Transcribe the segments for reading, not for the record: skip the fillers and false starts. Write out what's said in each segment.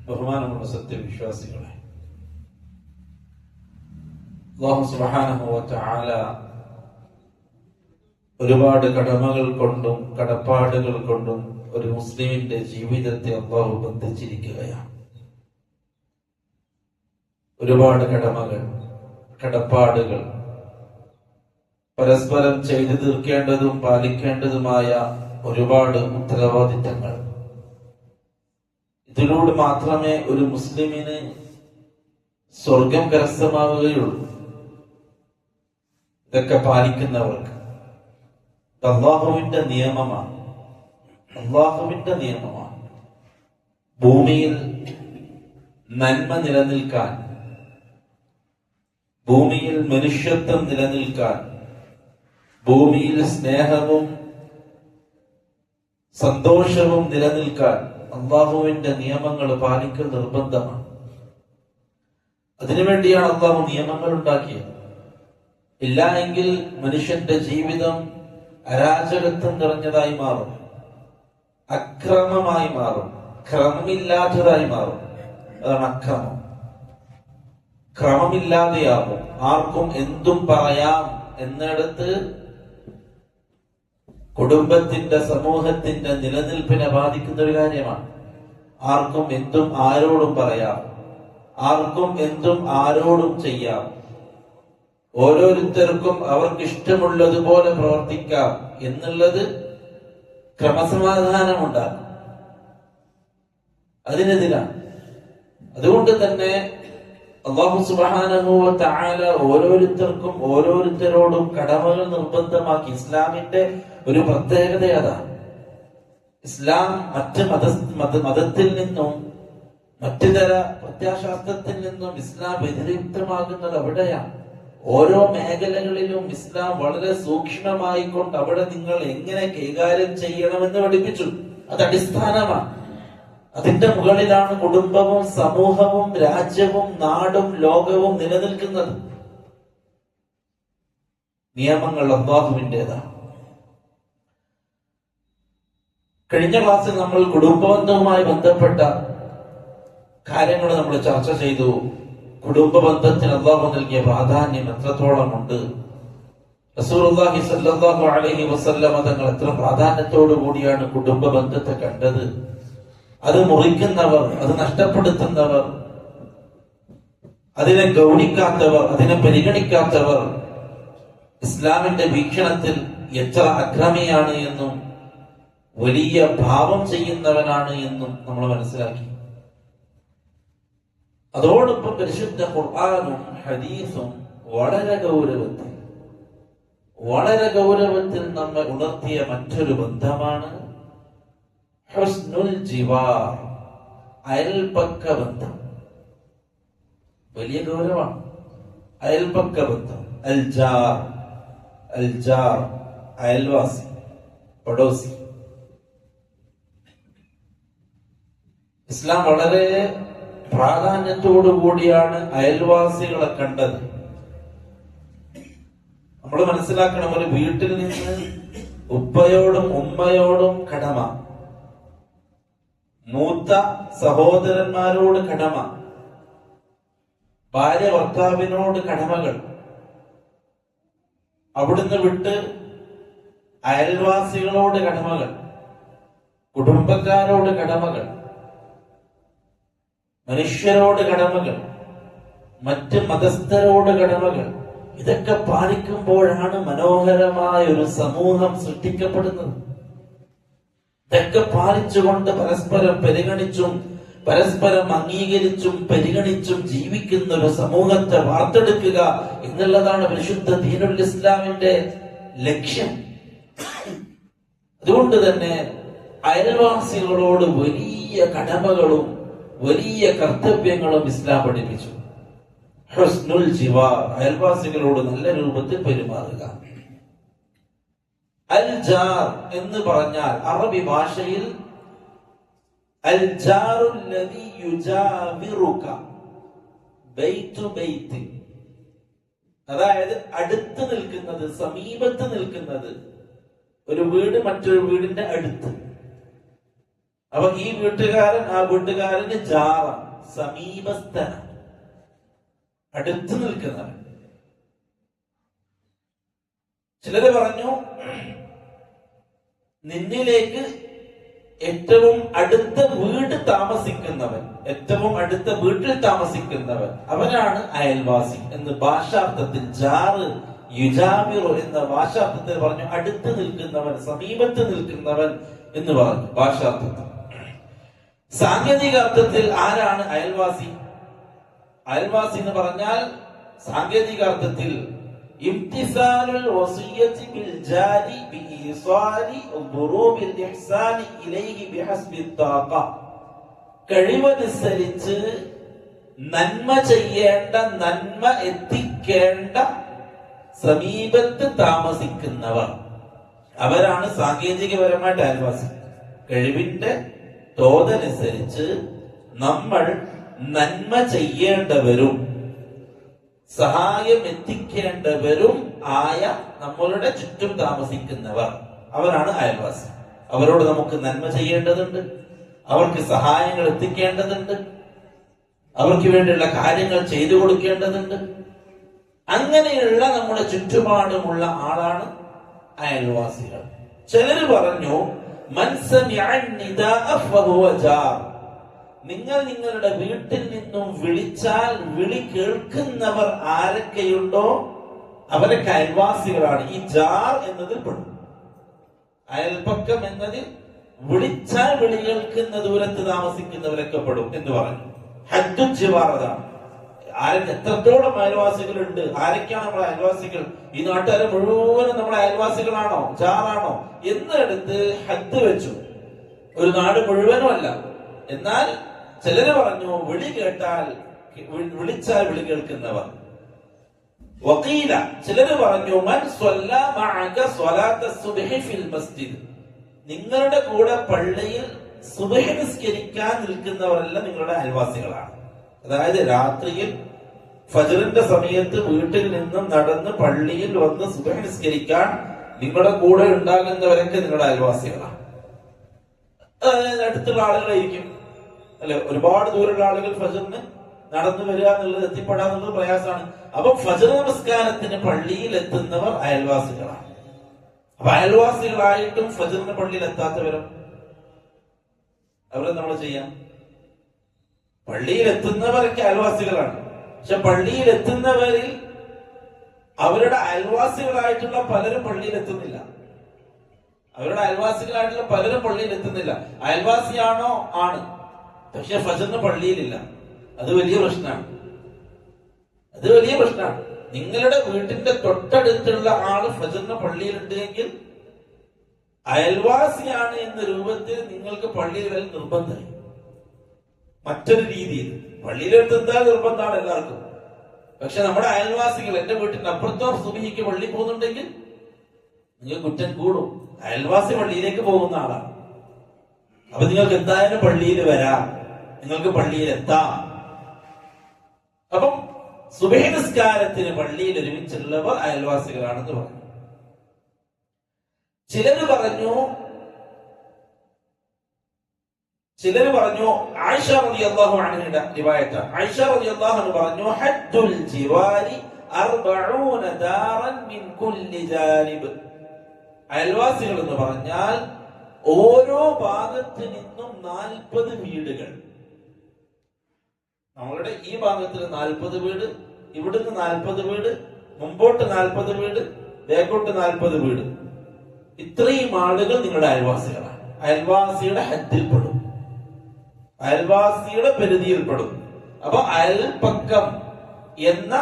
ബഹുമാനമുള്ള സത്യവിശ്വാസികളെ, അല്ലാഹു സുബ്ഹാനഹു വ തആല ഒരുപാട് കടമകൾ കൊണ്ടും കടപ്പാടുകൾ കൊണ്ടും ഒരു മുസ്ലിമിന്റെ ജീവിതത്തെ അല്ലാഹു ബന്ധിച്ചിരിക്കുകയാണ്. ഒരുപാട് കടമകൾ, കടപ്പാടുകൾ, പരസ്പരം ചെയ്തു തീർക്കേണ്ടതും പാലിക്കേണ്ടതുമായ ഒരുപാട് ഉത്തരവാദിത്തങ്ങൾ. ഇതിലൂടെ മാത്രമേ ഒരു മുസ്ലിമിന് സ്വർഗം കരസ്ഥമാവുകയുള്ളൂ. ഇതൊക്കെ പാലിക്കുന്നവർക്ക് അല്ലാഹുവിന്റെ നിയമമാണ്. അല്ലാഹുവിന്റെ നിയമമാണ്. ഭൂമിയിൽ നന്മ നിലനിൽക്കാൻ, ഭൂമിയിൽ മനുഷ്യത്വം നിലനിൽക്കാൻ, ഭൂമിയിൽ സ്നേഹവും സന്തോഷവും നിലനിൽക്കാൻ അല്ലാഹുവിന്റെ നിയമങ്ങൾ പാലിക്കൽ നിർബന്ധമാണ്. അതിനുവേണ്ടിയാണ് അല്ലാഹു നിയമങ്ങൾ ഉണ്ടാക്കിയത്. ഇല്ല എങ്കിൽ മനുഷ്യന്റെ ജീവിതം അരാജകത്വം നിറഞ്ഞതായി മാറും, അക്രമമായി മാറും, ക്രമമില്ലാത്തതായി മാറും. അതാണ് അക്രമം. ക്രമമില്ലാതെയാകും. ആർക്കും എന്തും പറയാം എന്നിടത്ത് കുടുംബത്തിന്റെ, സമൂഹത്തിന്റെ നിലനിൽപ്പിനെ ബാധിക്കുന്ന ഒരു കാര്യമാണ്. ആർക്കും എന്തും ആരോടും പറയാം, ആർക്കും എന്തും ആരോടും ചെയ്യാം, ഓരോരുത്തർക്കും അവർക്ക് ഇഷ്ടമുള്ളതുപോലെ പ്രവർത്തിക്കാം എന്നുള്ളത് ക്രമസമാധാനമുണ്ടാകും. അതിനെതിരാണ്. അതുകൊണ്ട് തന്നെ അല്ലാഹു സുബ്ഹാനഹു വ തആല ഓരോരുത്തർക്കും ഓരോരുത്തരോടും കടമകൾ നിർബന്ധമാക്കി. ഇസ്ലാമിന്റെ ഒരു പ്രത്യേകത അതാണ്. ഇസ്ലാം മറ്റ് മതത്തിൽ നിന്നും മറ്റു തര പ്രത്യാശാസ്ത്രത്തിൽ നിന്നും ഇസ്ലാം വ്യതിരിക്തമാകുന്നത് അവിടെയാണ്. ഓരോ മേഖലകളിലും ഇസ്ലാം വളരെ സൂക്ഷ്മമായി കൊണ്ട് അവിടെ നിങ്ങൾ എങ്ങനെ കൈകാര്യം ചെയ്യണമെന്ന് പഠിപ്പിച്ചു. അത് അടിസ്ഥാനമാണ്. അതിന്റെ മുകളിലാണ് കുടുംബവും സമൂഹവും രാജ്യവും നാടും ലോകവും നിലനിൽക്കുന്നത്. നിയമങ്ങൾ അല്ലാഹുവിൻ്റെതാണ്. കഴിഞ്ഞ ക്ലാസ്സിൽ നമ്മൾ കുടുംബബന്ധവുമായി ബന്ധപ്പെട്ട കാര്യങ്ങൾ നമ്മൾ ചർച്ച ചെയ്തു. കുടുംബ ബന്ധത്തിന് അല്ലാഹു നൽകിയ പ്രാധാന്യം എത്രത്തോളം ഉണ്ട്. റസൂലുള്ളാഹി സ്വല്ലല്ലാഹു അലൈഹി വസല്ലമ തങ്ങൾ എത്ര പ്രാധാന്യത്തോടു കൂടിയാണ് കുടുംബ ബന്ധത്തെ കണ്ടത്. അത് മുറിക്കുന്നവർ, അത് നഷ്ടപ്പെടുത്തുന്നവർ, അതിനെ ഗൗനിക്കാത്തവർ, അതിനെ പരിഗണിക്കാത്തവർ ഇസ്ലാമിന്റെ വീക്ഷണത്തിൽ എത്ര അക്രമിയാണ് എന്നും വലിയ പാപം ചെയ്യുന്നവനാണ് എന്നും നമ്മൾ മനസ്സിലാക്കി. അതോടൊപ്പം പരിശുദ്ധ ഖുർആനും ഹദീസും വളരെ ഗൗരവത്തിൽ നമ്മെ ഉണർത്തിയ മറ്റൊരു ബന്ധമാണ് ഹുസ്നുൽ ജിവാർ, അയൽപക്ക ബന്ധം. വലിയ ഗൗരവമാണ് അയൽപക്ക ബന്ധം. അൽ ജാർ, അയൽവാസി, പടോസി. ഇസ്ലാം വളരെ പ്രാധാന്യത്തോടു കൂടിയാണ് അയൽവാസികളെ കണ്ടത്. നമ്മൾ മനസ്സിലാക്കണം, ഒരു വീട്ടിൽ നിന്ന് ഉപ്പയോടും ഉമ്മയോടും കടമ, മൂത്ത സഹോദരന്മാരോട് കടമ, ഭാര്യ ഭർത്താവിനോട് കടമകൾ. അവിടുന്ന് വിട്ട് അയൽവാസികളോട് കടമകൾ, കുടുംബക്കാരോട് കടമകൾ, മനുഷ്യരോട് കടമകൾ, മറ്റ് മതസ്ഥരോട് കടമകൾ. ഇതൊക്കെ പാലിക്കുമ്പോഴാണ് മനോഹരമായ ഒരു സമൂഹം സൃഷ്ടിക്കപ്പെടുന്നത്. ഇതൊക്കെ പാലിച്ചുകൊണ്ട് പരസ്പരം പരിഗണിച്ചും പരസ്പരം അംഗീകരിച്ചും പരിഗണിച്ചും ജീവിക്കുന്ന ഒരു സമൂഹത്തെ വാർത്തെടുക്കുക എന്നുള്ളതാണ് പരിശുദ്ധ ദീനുൽ ഇസ്ലാമിന്റെ ലക്ഷ്യം. അതുകൊണ്ട് തന്നെ അയൽവാസികളോട് വലിയ കടമകളും വലിയ കർത്തവ്യങ്ങളും ഇസ്ലാം പഠിപ്പിച്ചു. ഹുസ്നുൽ ജിവാർ, അയൽവാസികളോട് നല്ല രൂപത്തിൽ പെരുമാറുക. അൽ ജാർ എന്ന് പറഞ്ഞാൽ അറബി ഭാഷയിൽ അൽ ജാറുൽ ലദി യുജാവിറുക ബൈതു ബൈത്ത്, അതായത് അടുത്ത് നിൽക്കുന്നത്, സമീപത്ത് നിൽക്കുന്നത്. ഒരു വീട് മറ്റൊരു വീടിന്റെ അടുത്ത്. അപ്പൊ ഈ വീട്ടുകാരൻ ആ വീട്ടുകാരന് ജാറ, സമീപസ്ഥന, അടുത്ത് നിൽക്കുന്നവൻ. ചിലര് പറഞ്ഞു നിന്നിലേക്ക് ഏറ്റവും അടുത്ത വീട് താമസിക്കുന്നവൻ, ഏറ്റവും അടുത്ത വീട്ടിൽ താമസിക്കുന്നവൻ, അവനാണ് അയൽവാസി എന്ന് ഭാഷാർത്ഥത്തിൽ ജാറ് യുജാമിറു എന്ന ഭാഷാർത്ഥത്തിൽ പറഞ്ഞു. അടുത്ത് നിൽക്കുന്നവൻ, സമീപത്ത് നിൽക്കുന്നവൻ എന്ന് പറഞ്ഞു ഭാഷാർത്ഥത്തിൽ. സാങ്കേതിക അർത്ഥത്തിൽ ആരാണ് അയൽവാസി? അയൽവാസി എന്ന് പറഞ്ഞാൽ സാങ്കേതിക അർത്ഥത്തിൽ ഇംതിസാലുൽ വസിയ്യതി ബിൽ ജാരി ബിഇസാലി ദുറൂബിൽ ഇഹ്സാനി ഇലൈഹി ബിഹസ്ബി താഖ, കഴിവനുസരിച്ച് നന്മ ചെയ്യേണ്ട, നന്മ എത്തിക്കേണ്ട സമീപത്ത് താമസിക്കുന്നവർ, അവരാണ് സാങ്കേതികപരമായിട്ട് അയൽവാസി. കഴിവിന്റെ തോതനുസരിച്ച് നമ്മൾ നന്മ ചെയ്യേണ്ടവരും സഹായം എത്തിക്കേണ്ടവരും ആയ നമ്മളുടെ ചുറ്റും താമസിക്കുന്നവർ, അവരാണ് അയൽവാസി. അവരോട് നമുക്ക് നന്മ ചെയ്യേണ്ടതുണ്ട്, അവർക്ക് സഹായങ്ങൾ എത്തിക്കേണ്ടതുണ്ട്, അവർക്ക് വേണ്ടിയുള്ള കാര്യങ്ങൾ ചെയ്തു കൊടുക്കേണ്ടതുണ്ട്. അങ്ങനെയുള്ള നമ്മുടെ ചുറ്റുപാടുമുള്ള ആളാണ് അയൽവാസികൾ. ചിലര് പറഞ്ഞു നിങ്ങൾ നിങ്ങളുടെ വീട്ടിൽ നിന്നും വിളിച്ചാൽ വിളി കേൾക്കുന്നവർ ആരൊക്കെയുണ്ടോ അവരൊക്കെ അയൽവാസികളാണ്. ഈ ജാർ എന്നതിൽ പെടും. അയൽപക്കം എന്നതിൽ വിളിച്ചാൽ വിളി കേൾക്കുന്ന ദൂരത്ത് താമസിക്കുന്നവരൊക്കെ പെടും എന്ന് പറഞ്ഞു. ഹദ്ദുൽ ജിവാർ അതാണ്. ആരൊക്കെ എത്രത്തോളം അയൽവാസികളുണ്ട്, ആരൊക്കെയാണ് നമ്മുടെ അയൽവാസികൾ? ഈ നാട്ടുകാരെ മുഴുവനും നമ്മുടെ അയൽവാസികളാണോ, ജാറാണോ എന്നെടുത്ത് ഹദ്ദ് വെച്ചു. ഒരു നാട് മുഴുവനും അല്ല. എന്നാൽ ചിലര് പറഞ്ഞു വിളി കേട്ടാൽ, വിളിച്ചാൽ വിളി കേൾക്കുന്നവർ. വഖീല, ചിലര് പറഞ്ഞു മൻ സ്വല്ലാ മഅക സ്വലാത്ത സുബ്ഹി ഫിൽ മസ്ജിദ്, നിങ്ങളുടെ കൂടെ പള്ളിയിൽ സുബ്ഹ് നിസ്കരിക്കാൻ നിൽക്കുന്നവരെല്ലാം നിങ്ങളുടെ അയൽവാസികളാണ്. അതായത് രാത്രിയിൽ ഫജ്റിന്റെ സമയത്ത് വീട്ടിൽ നിന്നും നടന്ന് പള്ളിയിൽ വന്ന് സുബ്ഹ് നിസ്കരിക്കാൻ നിങ്ങളുടെ കൂടെ ഉണ്ടാകുന്നവരൊക്കെ നിങ്ങളുടെ അയൽവാസികളാണ്. അതായത് അടുത്തുള്ള ആളുകളായിരിക്കും അല്ലെ. ഒരുപാട് ദൂരമുള്ള ആളുകൾ ഫജ്റിന് നടന്നു വരിക എന്നുള്ളത്, എത്തിപ്പെടാന്നുള്ളത് പ്രയാസമാണ്. അപ്പൊ ഫജ്ർ നമസ്കാരത്തിന് പള്ളിയിൽ എത്തുന്നവർ അയൽവാസികളാണ്. അപ്പൊ അയൽവാസികളായിട്ടും ഫജ്റിന് പള്ളിയിൽ എത്താത്തവരും അവരെ നമ്മൾ ചെയ്യാം. പള്ളിയിൽ എത്തുന്നവരൊക്കെ അയൽവാസികളാണ്. പക്ഷെ പള്ളിയിൽ എത്തുന്നവരിൽ അവരുടെ അയൽവാസികളായിട്ടുള്ള പലരും പള്ളിയിൽ എത്തുന്നില്ല. അവരുടെ അയൽവാസികളായിട്ടുള്ള പലരും പള്ളിയിൽ എത്തുന്നില്ല. അയൽവാസിയാണോ? ആണ്. പക്ഷെ ഫജ്റിന് പള്ളിയിലില്ല. അത് വലിയ പ്രശ്നമാണ്. അത് വലിയ പ്രശ്നമാണ്. നിങ്ങളുടെ വീട്ടിന്റെ തൊട്ടടുത്തുള്ള ആള് ഫജ്റിന് പള്ളിയിലുണ്ട് എങ്കിൽ അയൽവാസിയാണ് എന്ന രൂപത്തിൽ നിങ്ങൾക്ക് പള്ളിയിൽ വരെ നിർബന്ധമായി. മറ്റൊരു രീതിയിൽ പള്ളിയിലെടുത്താൽ നിർബന്ധമാണ് എല്ലാവർക്കും. പക്ഷെ നമ്മുടെ അയൽവാസികൾ, എന്റെ വീട്ടിന്റെ അപ്പുറത്തോ സുബഹിക്ക് പള്ളി പോകുന്നുണ്ടെങ്കിൽ നിങ്ങൾ കുറ്റം കൂടും. അയൽവാസി പള്ളിയിലേക്ക് പോകുന്ന ആളാണ്. അപ്പൊ നിങ്ങൾക്ക് എന്തായാലും പള്ളിയിൽ വരാം, നിങ്ങൾക്ക് പള്ളിയിൽ എത്താം. അപ്പം സുബഹി നിസ്കാരത്തിന് പള്ളിയിൽ ഒരുമിച്ചുള്ളവർ അയൽവാസികളാണെന്ന് പറഞ്ഞു. ചിലര് പറഞ്ഞു ആയിഷ റളിയല്ലാഹു അൻഹയുടെ റിവായത്ത്. ആയിഷ റളിയല്ലാഹു അൻഹ പറഞ്ഞു ഹദ്ദുൽ ജിവാരി 40 ദാറൻ മിൻ കുല്ലി ജാനിബ്. അയൽവാസികൾ എന്ന് പറഞ്ഞാൽ ഓരോ ഭാഗത്ത് നിന്നും 40 വീടുകൾ. നമ്മളുടെ ഈ ഭാഗത്തിൽ 40 വീട്, ഇവിടുന്ന് 40 വീട്, മുമ്പോട്ട് 40 വീട്, ബാക്കോട്ട് 40 വീട്. ഇത്രയും ആളുകൾ നിങ്ങളുടെ അയൽവാസികളാണ്. അയൽവാസിയുടെ ഹദ്ദിൽപ്പെടും, അയൽവാസിയുടെ പരിധിയിൽപ്പെടും. അപ്പൊ അയൽപക്കം എന്ന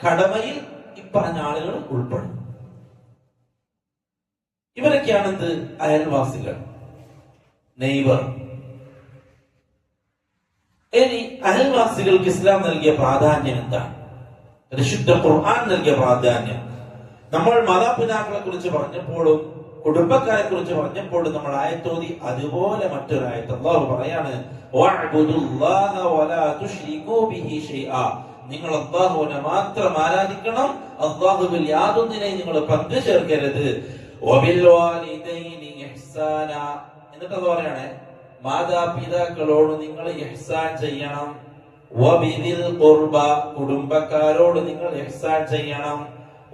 കടമയിൽ ഈ പറഞ്ഞ ആളുകൾ ഉൾപ്പെടും. ഇവരൊക്കെയാണ് എന്ത്? അയൽവാസികൾ, നെയ്ബർ. ഇനി അയൽവാസികൾക്ക് ഇസ്ലാം നൽകിയ പ്രാധാന്യം എന്താണ്? പരിശുദ്ധ ഖുർആൻ നൽകിയ പ്രാധാന്യം. നമ്മൾ മാതാപിതാക്കളെ കുറിച്ച് പറഞ്ഞപ്പോഴും കുടുംബക്കാരെ കുറിച്ച് പറഞ്ഞപ്പോഴും നമ്മൾ ആയത്തോതി അതുപോലെ മറ്റൊരു ആയത്ത് അല്ലാഹു പറയാണ് വഅബ്ദുല്ലാഹ വലാ തുശ്രികൂ ബിഹി ഷൈആ. നിങ്ങൾ അല്ലാഹുവിനെ മാത്രം ആരാധിക്കണം, അല്ലാഹുവിൽ യാതൊന്നിനെയും നിങ്ങൾ പങ്കു ചേർക്കരുത്. വബിൽ വാലിദൈനി ഇഹ്സാന. എന്നിട്ട് അത് പറയാണ് മാതാപിതാക്കളോട് നിങ്ങൾ ഇഹ്സാൻ ചെയ്യണം. വബിദിൽ ഖുർബ, കുടുംബക്കാരോട് നിങ്ങൾ ഇഹ്സാൻ ചെയ്യണം.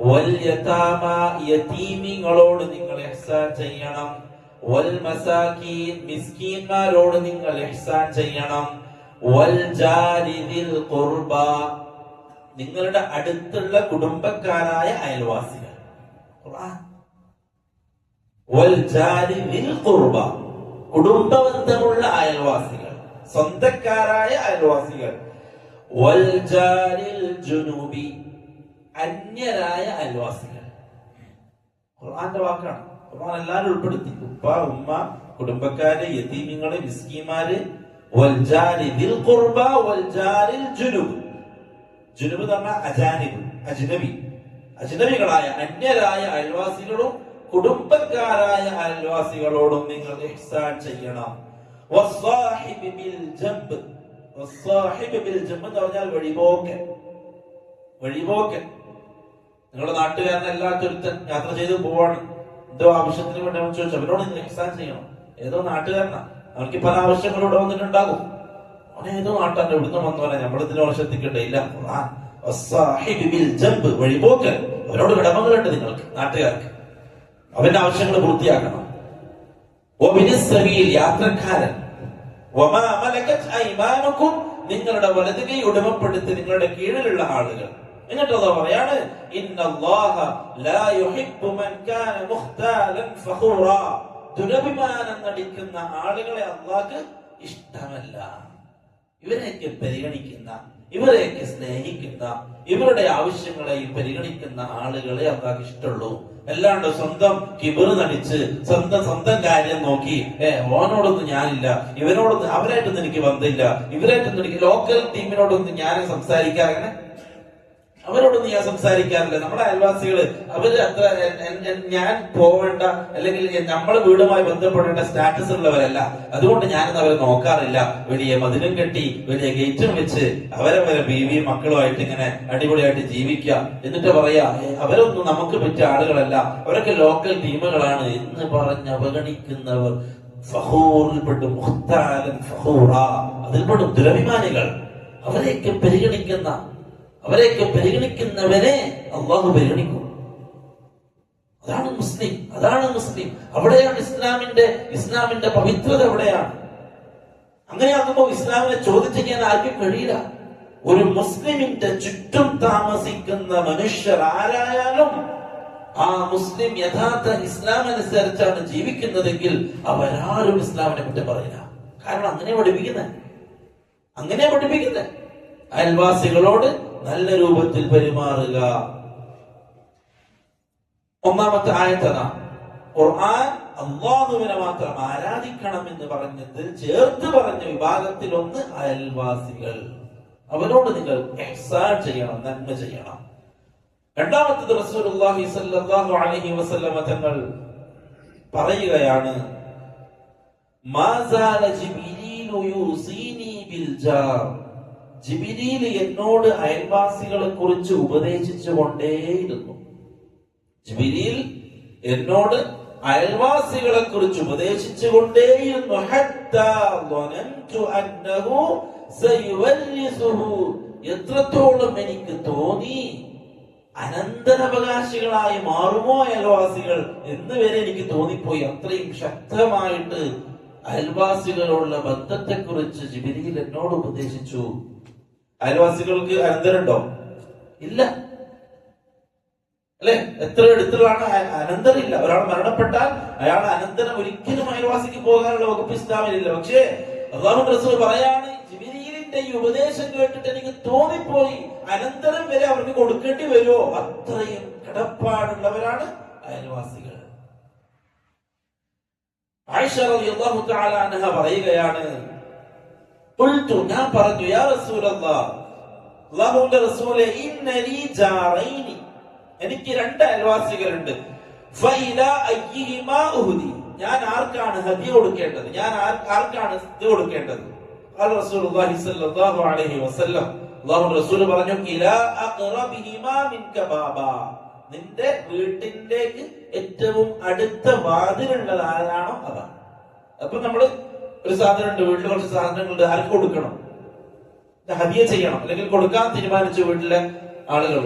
വൽ യതാമ, യതീമികളോട് നിങ്ങൾ ഇഹ്സാൻ ചെയ്യണം. വൽ മസാകീൻ, മിസ്കീന്മാരോട് നിങ്ങൾ ഇഹ്സാൻ ചെയ്യണം. വൽ ജാരി ദിൽ ഖുർബ, നിങ്ങളുടെ അടുത്തുള്ള കുടുംബക്കാരായ അയൽവാസികൾ. വൽ ജാരി ദിൽ ഖുർബ, കുടുംബബന്ധമുള്ള അയൽവാസികൾ, സ്വന്തക്കാരായ അയൽവാസികൾ. വൽ ജാരിൽ ജുനൂബി, അന്യരായ അയൽവാസികൾ. ഖുർആന്റെ വാക്കാണ്. ഖുർആൻ എല്ലാവരും ഉൾപ്പെടുത്തി. ഉപ്പ, ഉമ്മ, കുടുംബക്കാര്, യതീമിങ്ങള്, മിസ്കീന്മാര്. വൽ ജാരി ദിൽ ഖുർബ വൽ ജാരിൽ ജുനൂബ്. ജുനൂബ് എന്ന് പറഞ്ഞാൽ അജാനിബ്, അജ്നബി, അജ്നബികളായ അന്യരായ അയൽവാസികളും കുടുംബക്കാരായ അയൽവാസികളോടും നിങ്ങൾ ഇഹ്സാൻ ചെയ്യണം. വസ്സാഹിബി ബിൽ ജംബ്, വസ്സാഹിബി ബിൽ ജംബ് എന്ന് പറഞ്ഞാൽ വഴിപോക്കൻ. വഴിപോക്കൻ, നിങ്ങളുടെ നാട്ടുകാരനല്ലാത്തൊരുത്തൻ യാത്ര ചെയ്ത് പോവാണ്, എന്തോ ആവശ്യത്തിന് വേണ്ടി അവൻ ചോദിച്ചു, അവരോട് നിങ്ങൾ ഇഹ്സാൻ ചെയ്യണം. ഏതോ നാട്ടുകാരനാ, അവർക്ക് പല ആവശ്യങ്ങളോട് വന്നിട്ടുണ്ടാകും. അവനെ ഏതോ നാട്ടാന്റെ ഇവിടുന്ന് വന്നവനെ നമ്മളിതിന് വർഷത്തിക്കണ്ടേ. വസ്സാഹിബി ബിൽ ജംബ്, വഴിപോക്കൻ, അവരോട് കടമകളുണ്ട് നിങ്ങൾക്ക്, നാട്ടുകാർക്ക്. അവന്റെ ആവശ്യങ്ങൾ പൂർത്തിയാക്കണം. യാത്രക്കാരൻ. നിങ്ങളുടെ വലതു കൈ ഉടമപ്പെടുത്തി നിങ്ങളുടെ കീഴിലുള്ള ആളുകൾ. എന്നിട്ട് അല്ലാഹു പറയാണ്, ഇന്നല്ലാഹ ലാ യുഹിബ്ബു മൻ കാന മുഖ്താലൻ ഫഖൂറാ, ദുരഭിമാനം നടിക്കുന്ന ആളുകളെ അല്ലാഹുക്ക് ഇഷ്ടമല്ല. ഇവരെയൊക്കെ പരിഗണിക്കുന്ന, ഇവരെയൊക്കെ സ്നേഹിക്കുന്ന, ഇവരുടെ ആവശ്യങ്ങളെയും പരിഗണിക്കുന്ന ആളുകളെ അല്ലാഹുക്ക് ഇഷ്ടമുള്ളൂ. അല്ലാണ്ട് സ്വന്തം കിബിറ് നടിച്ച് സ്വന്തം കാര്യം നോക്കി ഓനോടൊന്നും ഞാനില്ല, ഇവനോടൊന്നും, അവരായിട്ടൊന്നും എനിക്ക് ബന്ധമില്ല, ഇവരായിട്ടൊന്നും എനിക്ക്, ലോക്കൽ ടീമിനോടൊന്നും ഞാൻ സംസാരിക്കാറില്ല, അവരോടൊന്നും ഞാൻ സംസാരിക്കാറില്ല. നമ്മുടെ അയൽവാസികള് അവര് അത്ര ഞാൻ പോവേണ്ട അല്ലെങ്കിൽ നമ്മളെ വീടുമായി ബന്ധപ്പെടേണ്ട സ്റ്റാറ്റസ് ഉള്ളവരല്ല, അതുകൊണ്ട് ഞാനൊന്നും അവരെ നോക്കാറില്ല. വലിയ മതിലും കെട്ടി വലിയ ഗേറ്റും വെച്ച് അവരവരെ ബീവിയും മക്കളുമായിട്ട് ഇങ്ങനെ അടിപൊളിയായിട്ട് ജീവിക്കുക. എന്നിട്ട് പറയാ അവരൊന്നും നമുക്ക് പറ്റിയ ആളുകളല്ല, അവരൊക്കെ ലോക്കൽ ടീമുകളാണ് എന്ന് പറഞ്ഞ് അവഗണിക്കുന്നവർ ഫഖൂറിൽപ്പെട്ടു, മുഖ്താലൻ ഫഖൂറാ, അതിൽപ്പെടും ദുരഭിമാനികൾ. അവരെയൊക്കെ പരിഗണിക്കുന്നവരെ അല്ലാഹു പരിഗണിക്കും. അതാണ് മുസ്ലിം, അതാണ് മുസ്ലിം. അവിടെയാണ് ഇസ്ലാമിന്റെ പവിത്രത അവിടെയാണ്. അങ്ങനെയാകുമ്പോൾ ഇസ്ലാമിനെ ചോദ്യം ചെയ്യാൻ ആർക്കും കഴിയില്ല. ഒരു മുസ്ലിമിന്റെ ചുറ്റും താമസിക്കുന്ന മനുഷ്യർ ആരായാലും ആ മുസ്ലിം യഥാർത്ഥ ഇസ്ലാം അനുസരിച്ചാണ് ജീവിക്കുന്നതെങ്കിൽ അവരാരും ഇസ്ലാമിനെ കുറ്റം പറയില്ല. കാരണം അങ്ങനെ പഠിപ്പിക്കുന്നത് അയൽവാസികളോട് നല്ല രൂപത്തിൽ പെരുമാറുക. ഒന്നാമത്തെ ആയത്താണ് ഖുർആൻ അല്ലാഹുവിനെ മാത്രം ആരാധിക്കണം എന്ന് പറഞ്ഞത് ചേർത്ത് പറഞ്ഞ വിഭാഗത്തിൽ ഒന്ന് അയൽവാസികൾ. അവരോട് നിങ്ങൾ ഇഹ്സാൻ ചെയ്യണം, നന്മ ചെയ്യണം. രണ്ടാമത്തത് റസൂലുള്ളാഹി സ്വല്ലല്ലാഹു അലൈഹി വസല്ലമ തങ്ങൾ പറയുകയാണ്, മാസാല ജിബ്രീലു യൂസീനി ബിൽ ജാർ, ജിബ്രീൽ എന്നോട് അയൽവാസികളെ കുറിച്ച് ഉപദേശിച്ചു കൊണ്ടേയിരുന്നു. ജിബ്രീൽ എന്നോട് അയൽവാസികളെ കുറിച്ച് ഉപദേശിച്ചു കൊണ്ടേയിരുന്നു. ഹത്താ ളനന്തു അന്നഹു സയുവരിസുഹു, എത്രത്തോളം എനിക്ക് തോന്നി അനന്തരാവകാശികളായി മാറുമോ അയൽവാസികൾ എന്ന് വരെ എനിക്ക് തോന്നിപ്പോയി. അത്രയും ശക്തമായിട്ട് അയൽവാസികളോടുള്ള ബന്ധത്തെ കുറിച്ച് ജിബ്രീൽ എന്നോട് ഉപദേശിച്ചു. അയൽവാസികൾക്ക് അനന്തരമുണ്ടോ? ഇല്ല, അല്ലെ? എത്ര എടുത്തതാണ് അനന്തരില്ല. ഒരാൾ മരണപ്പെട്ടാൽ അയാൾ അനന്തരം ഒരിക്കലും അയൽവാസിക്ക് പോകാനുള്ള വകുപ്പ് ഇസ്ലാമിലില്ല. പക്ഷേ അല്ലാഹു റസൂൽ പറയാണ്, ജിബ്രീലിന്റെ ഈ ഉപദേശം കേട്ടിട്ട് എനിക്ക് തോന്നിപ്പോയി അനന്തരം വരെ അവർക്ക് കൊടുക്കേണ്ടി വരുമോ, അത്രയും കടപ്പാടുള്ളവരാണ് അയൽവാസികൾ. ആയിഷ റളിയല്ലാഹു തആല അൻഹ പറയുകയാണ്, ഖുൽതു, ഞാൻ പറഞ്ഞു, യാ റസൂലല്ലാഹ്, അല്ലാഹുവിന്റെ റസൂലേ, ഇന്നലി ജാറൈനി, എനിക്ക് രണ്ട് അയൽവാസികളുണ്ട്. ഫഇലാ അയ്യിഹിമാ ഉഹ്ദി, ഞാൻ ആർക്കാണ് ഹദിയ കൊടുക്കേണ്ടത്, ഞാൻ ആർക്കാണ് ഇത് കൊടുക്കേണ്ടത്? ഖാല റസൂലുള്ളാഹി സ്വല്ലല്ലാഹു അലൈഹി വസല്ലം, അല്ലാഹുവിന്റെ റസൂൽ പറഞ്ഞു, ഇലാ അഖറബിഹിമാ മിൻക ബാബാ, നിന്റെ വീട്ടിലേക്ക് ഏറ്റവും അടുത്ത വാതിലുള്ളത് ആരാണോ അതാണ്. അപ്പൊ നമ്മള് ഒരു സാധനം ഉണ്ട്, വീട്ടിൽ കുറച്ച് സാധനങ്ങളുണ്ട്, ആർക്ക് കൊടുക്കണം, ഹദിയ ചെയ്യണം, അല്ലെങ്കിൽ കൊടുക്കാൻ തീരുമാനിച്ചു വീട്ടിലെ ആളുകൾ.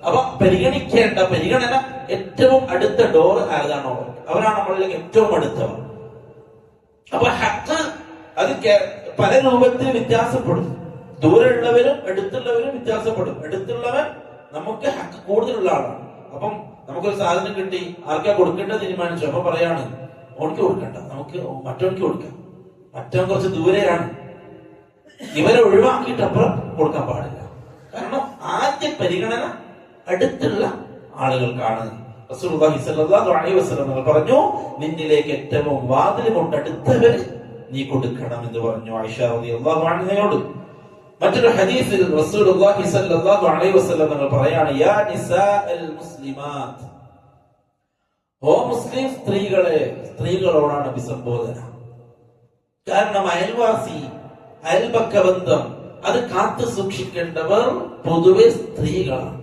അപ്പൊ പരിഗണിക്കേണ്ട പരിഗണന ഏറ്റവും അടുത്ത ഡോർ ആരതാണോ അവരാണ് നമ്മളിലേക്ക് ഏറ്റവും അടുത്തവർ. അപ്പൊ ഹക്ക് അത് പല രൂപത്തിൽ വ്യത്യാസപ്പെടും. ദൂരെയുള്ളവരും അടുത്തുള്ളവരും വ്യത്യാസപ്പെടും. അടുത്തുള്ളവൻ നമുക്ക് ഹക്ക് കൂടുതലുള്ള ആളാണ്. അപ്പം നമുക്കൊരു സാധനം കിട്ടി, ആർക്കാ കൊടുക്കേണ്ടത് തീരുമാനിച്ചു. അപ്പൊ പറയാണ് ഓർക്ക് കൊടുക്കണ്ട, നമുക്ക് മറ്റവർക്ക് കൊടുക്കാം, മറ്റവൻ കുറച്ച് ദൂരെയാണ്, ഇവരെ ഒഴിവാക്കിയിട്ട് അപ്പുറം കൊടുക്കാൻ പാടില്ല. കാരണം ആദ്യ പരിഗണന അടുത്തുള്ള ആളുകൾക്കാണ്. റസൂലുള്ളാഹി സ്വല്ലല്ലാഹു അലൈഹി വസല്ലം പറഞ്ഞു, നിന്നിലേക്ക് ഏറ്റവും വാതിൽ കൊണ്ടടുത്തവര് നീ കൊടുക്കണം എന്ന് പറഞ്ഞു ആയിഷ റളിയല്ലാഹു അൻഹയോട്. മറ്റൊരു ഹദീസിൽ റസൂലുള്ളാഹി സ്വല്ലല്ലാഹു അലൈഹി വസല്ലം പറയാണ്, യാ നിസാഅൽ മുസ്ലിമാത്ത്, ഓ മുസ്ലിം സ്ത്രീകളെ, സ്ത്രീകളോടാണ് അഭിസംബോധന. കാരണം അയൽവാസി, അയൽപക്ക ബന്ധം അത് കാത്തു സൂക്ഷിക്കേണ്ടവർ പൊതുവെ സ്ത്രീകളാണ്.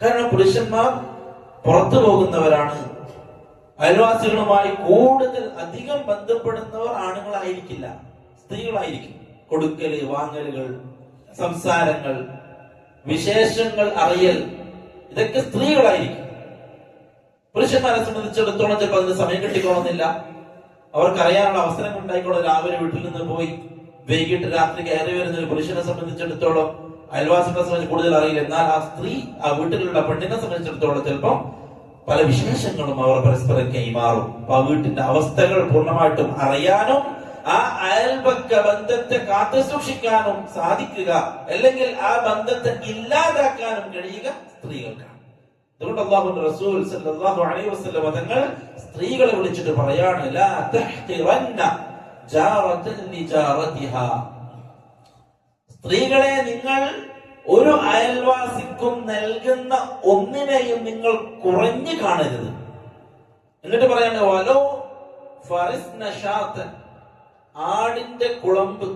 കാരണം പുരുഷന്മാർ പുറത്തു പോകുന്നവരാണ്. അയൽവാസികളുമായി കൂടുതൽ അധികം ബന്ധപ്പെടുന്നവർ ആണുങ്ങളായിരിക്കില്ല, സ്ത്രീകളായിരിക്കും. കൊടുക്കല്, വാങ്ങലുകൾ, സംസാരങ്ങൾ, വിശേഷങ്ങൾ അറിയൽ, ഇതൊക്കെ സ്ത്രീകളായിരിക്കും. പുരുഷന്മാരെ സംബന്ധിച്ചിടത്തോളം ചിലപ്പോൾ അതിന് സമയം കിട്ടിക്കോളുന്നില്ല. അവർക്കറിയാനുള്ള അവസരങ്ങൾ ഉണ്ടായിക്കോളും. രാവിലെ വീട്ടിൽ നിന്ന് പോയി വൈകിട്ട് രാത്രി കയറി വരുന്ന ഒരു പുരുഷനെ സംബന്ധിച്ചിടത്തോളം അയൽവാസികളെ സംബന്ധിച്ച് കൂടുതൽ അറിയില്ല. എന്നാൽ ആ സ്ത്രീ, ആ വീട്ടിലുള്ള പെണ്ണിനെ സംബന്ധിച്ചിടത്തോളം ചിലപ്പം പല വിശേഷങ്ങളും അവർ പരസ്പരം കൈമാറും. അപ്പൊ ആ വീട്ടിന്റെ അവസ്ഥകൾ പൂർണ്ണമായിട്ടും അറിയാനും ആ അയൽപക്ക ബന്ധത്തെ കാത്തു സൂക്ഷിക്കാനും സാധിക്കുക, അല്ലെങ്കിൽ ആ ബന്ധത്തെ ഇല്ലാതാക്കാനും കഴിയുക സ്ത്രീകൾക്കാണ്. അതുകൊണ്ട് അല്ലാഹുവിന്റെ റസൂൽ സല്ലല്ലാഹു അലൈഹി വസല്ലം തങ്ങൾ സ്ത്രീകളെ വിളിച്ചിട്ട് പറയാണ്, ലാ തഹ്തിറന്ന ജാറതൻ ലിജാറതിഹാ, സ്ത്രീകളെ നിങ്ങൾ ഒരു അയൽവാസിക്കും നൽകുന്ന ഒന്നിനെയും നിങ്ങൾ കുറഞ്ഞു കാണരുത്. എന്നിട്ട് പറയാണ്, വലോ ഫറിസ്ന ഷാതൻ, ആടിന്റെ കുളമ്പ്,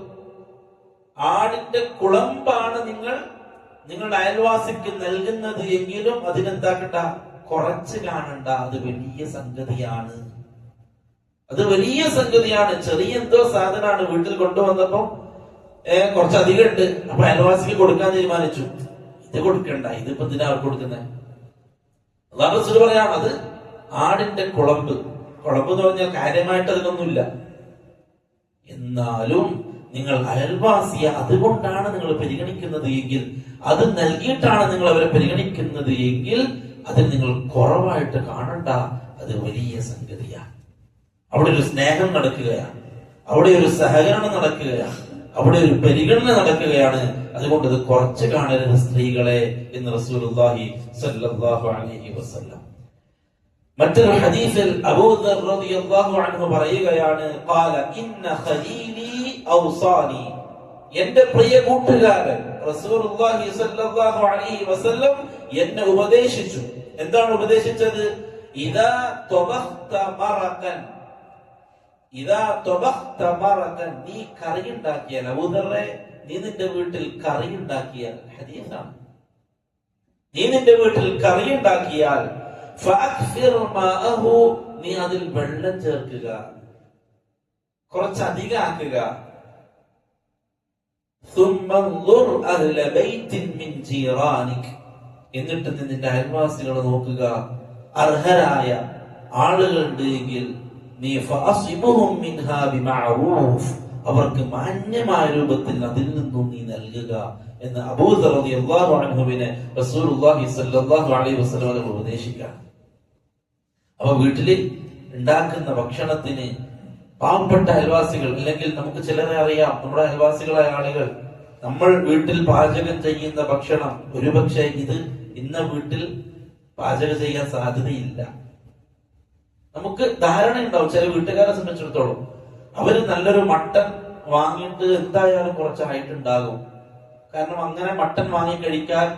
ആടിന്റെ കുളമ്പാണ് നിങ്ങൾ നിങ്ങളുടെ അയൽവാസിക്ക് നൽകുന്നത് എങ്കിലും അതിനെന്താക്കണ്ട, കുറച്ച് കാണണ്ട. അത് വലിയ സംഗതിയാണ്, അത് വലിയ സംഗതിയാണ്. ചെറിയ എന്തോ സാധനമാണ് വീട്ടിൽ കൊണ്ടുവന്നപ്പോ കുറച്ചധികം ഉണ്ട്, അപ്പൊ അയൽവാസിക്ക് കൊടുക്കാൻ തീരുമാനിച്ചു. ഇത് കൊടുക്കണ്ട, ഇതിപ്പോ എന്തിനാ അവർക്ക് കൊടുക്കുന്നത്? അതാണ് റസൂൽ പറയാണ്, അത് ആടിന്റെ കുളമ്പ്. കുളമ്പ് എന്ന് പറഞ്ഞാൽ കാര്യമായിട്ട് അതിനൊന്നുമില്ല. എന്നാലും നിങ്ങൾ അയൽവാസിയെ അതുകൊണ്ടാണ് നിങ്ങൾ പരിഗണിക്കുന്നത് എങ്കിൽ, അത് നൽകിയിട്ടാണ് നിങ്ങൾ അവരെ പരിഗണിക്കുന്നത് എങ്കിൽ, അതിൽ നിങ്ങൾ കുറവായിട്ട് കാണണ്ട. അത് വലിയ സംഗതിയാണ്. അവിടെ ഒരു സ്നേഹം നടക്കുകയാണ്, അവിടെ ഒരു സഹകരണം നടക്കുകയാണ്, അവിടെ ഒരു പരിഗണന നടക്കുകയാണ്. അതുകൊണ്ട് ഇത് കുറച്ച് കാണരുത് സ്ത്രീകളെ എന്ന് റസൂലുള്ളാഹി സ്വല്ലല്ലാഹു അലൈഹി വസല്ലം. മറ്റൊരു ഹദീസിൽ അബൂ ദർ റളിയല്ലാഹു അൻഹു പറയുകയാണ്, ഖാല ഇന്ന ഖലീലി ഔസാനി, എന്റെ പ്രിയ കൂട്ടുകാരൻ റസൂലുള്ളാഹി സ്വല്ലല്ലാഹു അലൈഹി വസല്ലം എന്നെ ഉപദേശിച്ചു. എന്താണ് ഉപദേശിച്ചത്? ഇദാ തബഖ്ത മറകൻ, ഇദാ തബഖ്ത മറകൻ, നീ കറി ഉണ്ടാക്കിയാൽ, അബൂ ദർറെ നീ നിന്റെ വീട്ടിൽ കറി ഉണ്ടാക്കിയാൽ, ഹദീസാണ്, നീ നിന്റെ വീട്ടിൽ കറി ഉണ്ടാക്കിയാൽ ഫഅക്സിർ മാഅഹു, നീ അതിൽ വെള്ളം ചേർക്കുക, കുറച്ചധികം ആക്കുക. സുമ്മൻദുർ അഹ്ല ബൈത്തിൻ മിൻ ജീറാനിക്, എന്നിട്ട് നിന്റെ അയൽവാസികളെ നോക്കുക, അർഹരായ ആളുകളുണ്ട് എങ്കിൽ നീ ഫഅസിബുഹും മിൻഹാ ബിമഅറൂഫ്, അവർക്ക് മാന്യമായ രൂപത്തിൽ അതിൽ നിന്നും നീ നൽകുക എന്ന് അബൂ ദർ റളിയല്ലാഹു അൻഹുവിനെ റസൂലുള്ളാഹി സ്വല്ലല്ലാഹു അലൈഹി വസല്ലം ഉപദേശിക്കുകയാണ്. അപ്പൊ വീട്ടില് ഉണ്ടാക്കുന്ന ഭക്ഷണത്തിന് പാവപ്പെട്ട അയൽവാസികൾ, അല്ലെങ്കിൽ നമുക്ക് ചിലരെ അറിയാം, നമ്മുടെ അയൽവാസികളായ ആളുകൾ, നമ്മൾ വീട്ടിൽ പാചകം ചെയ്യുന്ന ഭക്ഷണം ഒരുപക്ഷെ ഇത് ഇന്ന വീട്ടിൽ പാചകം ചെയ്യാൻ സാധ്യതയില്ല. നമുക്ക് ധാരണയുണ്ടാവും. ചില വീട്ടുകാരെ സംബന്ധിച്ചിടത്തോളം അവര് നല്ലൊരു മട്ടൻ വാങ്ങിയിട്ട് എന്തായാലും കുറച്ചായിട്ടുണ്ടാകും. കാരണം അങ്ങനെ മട്ടൻ വാങ്ങി കഴിക്കാൻ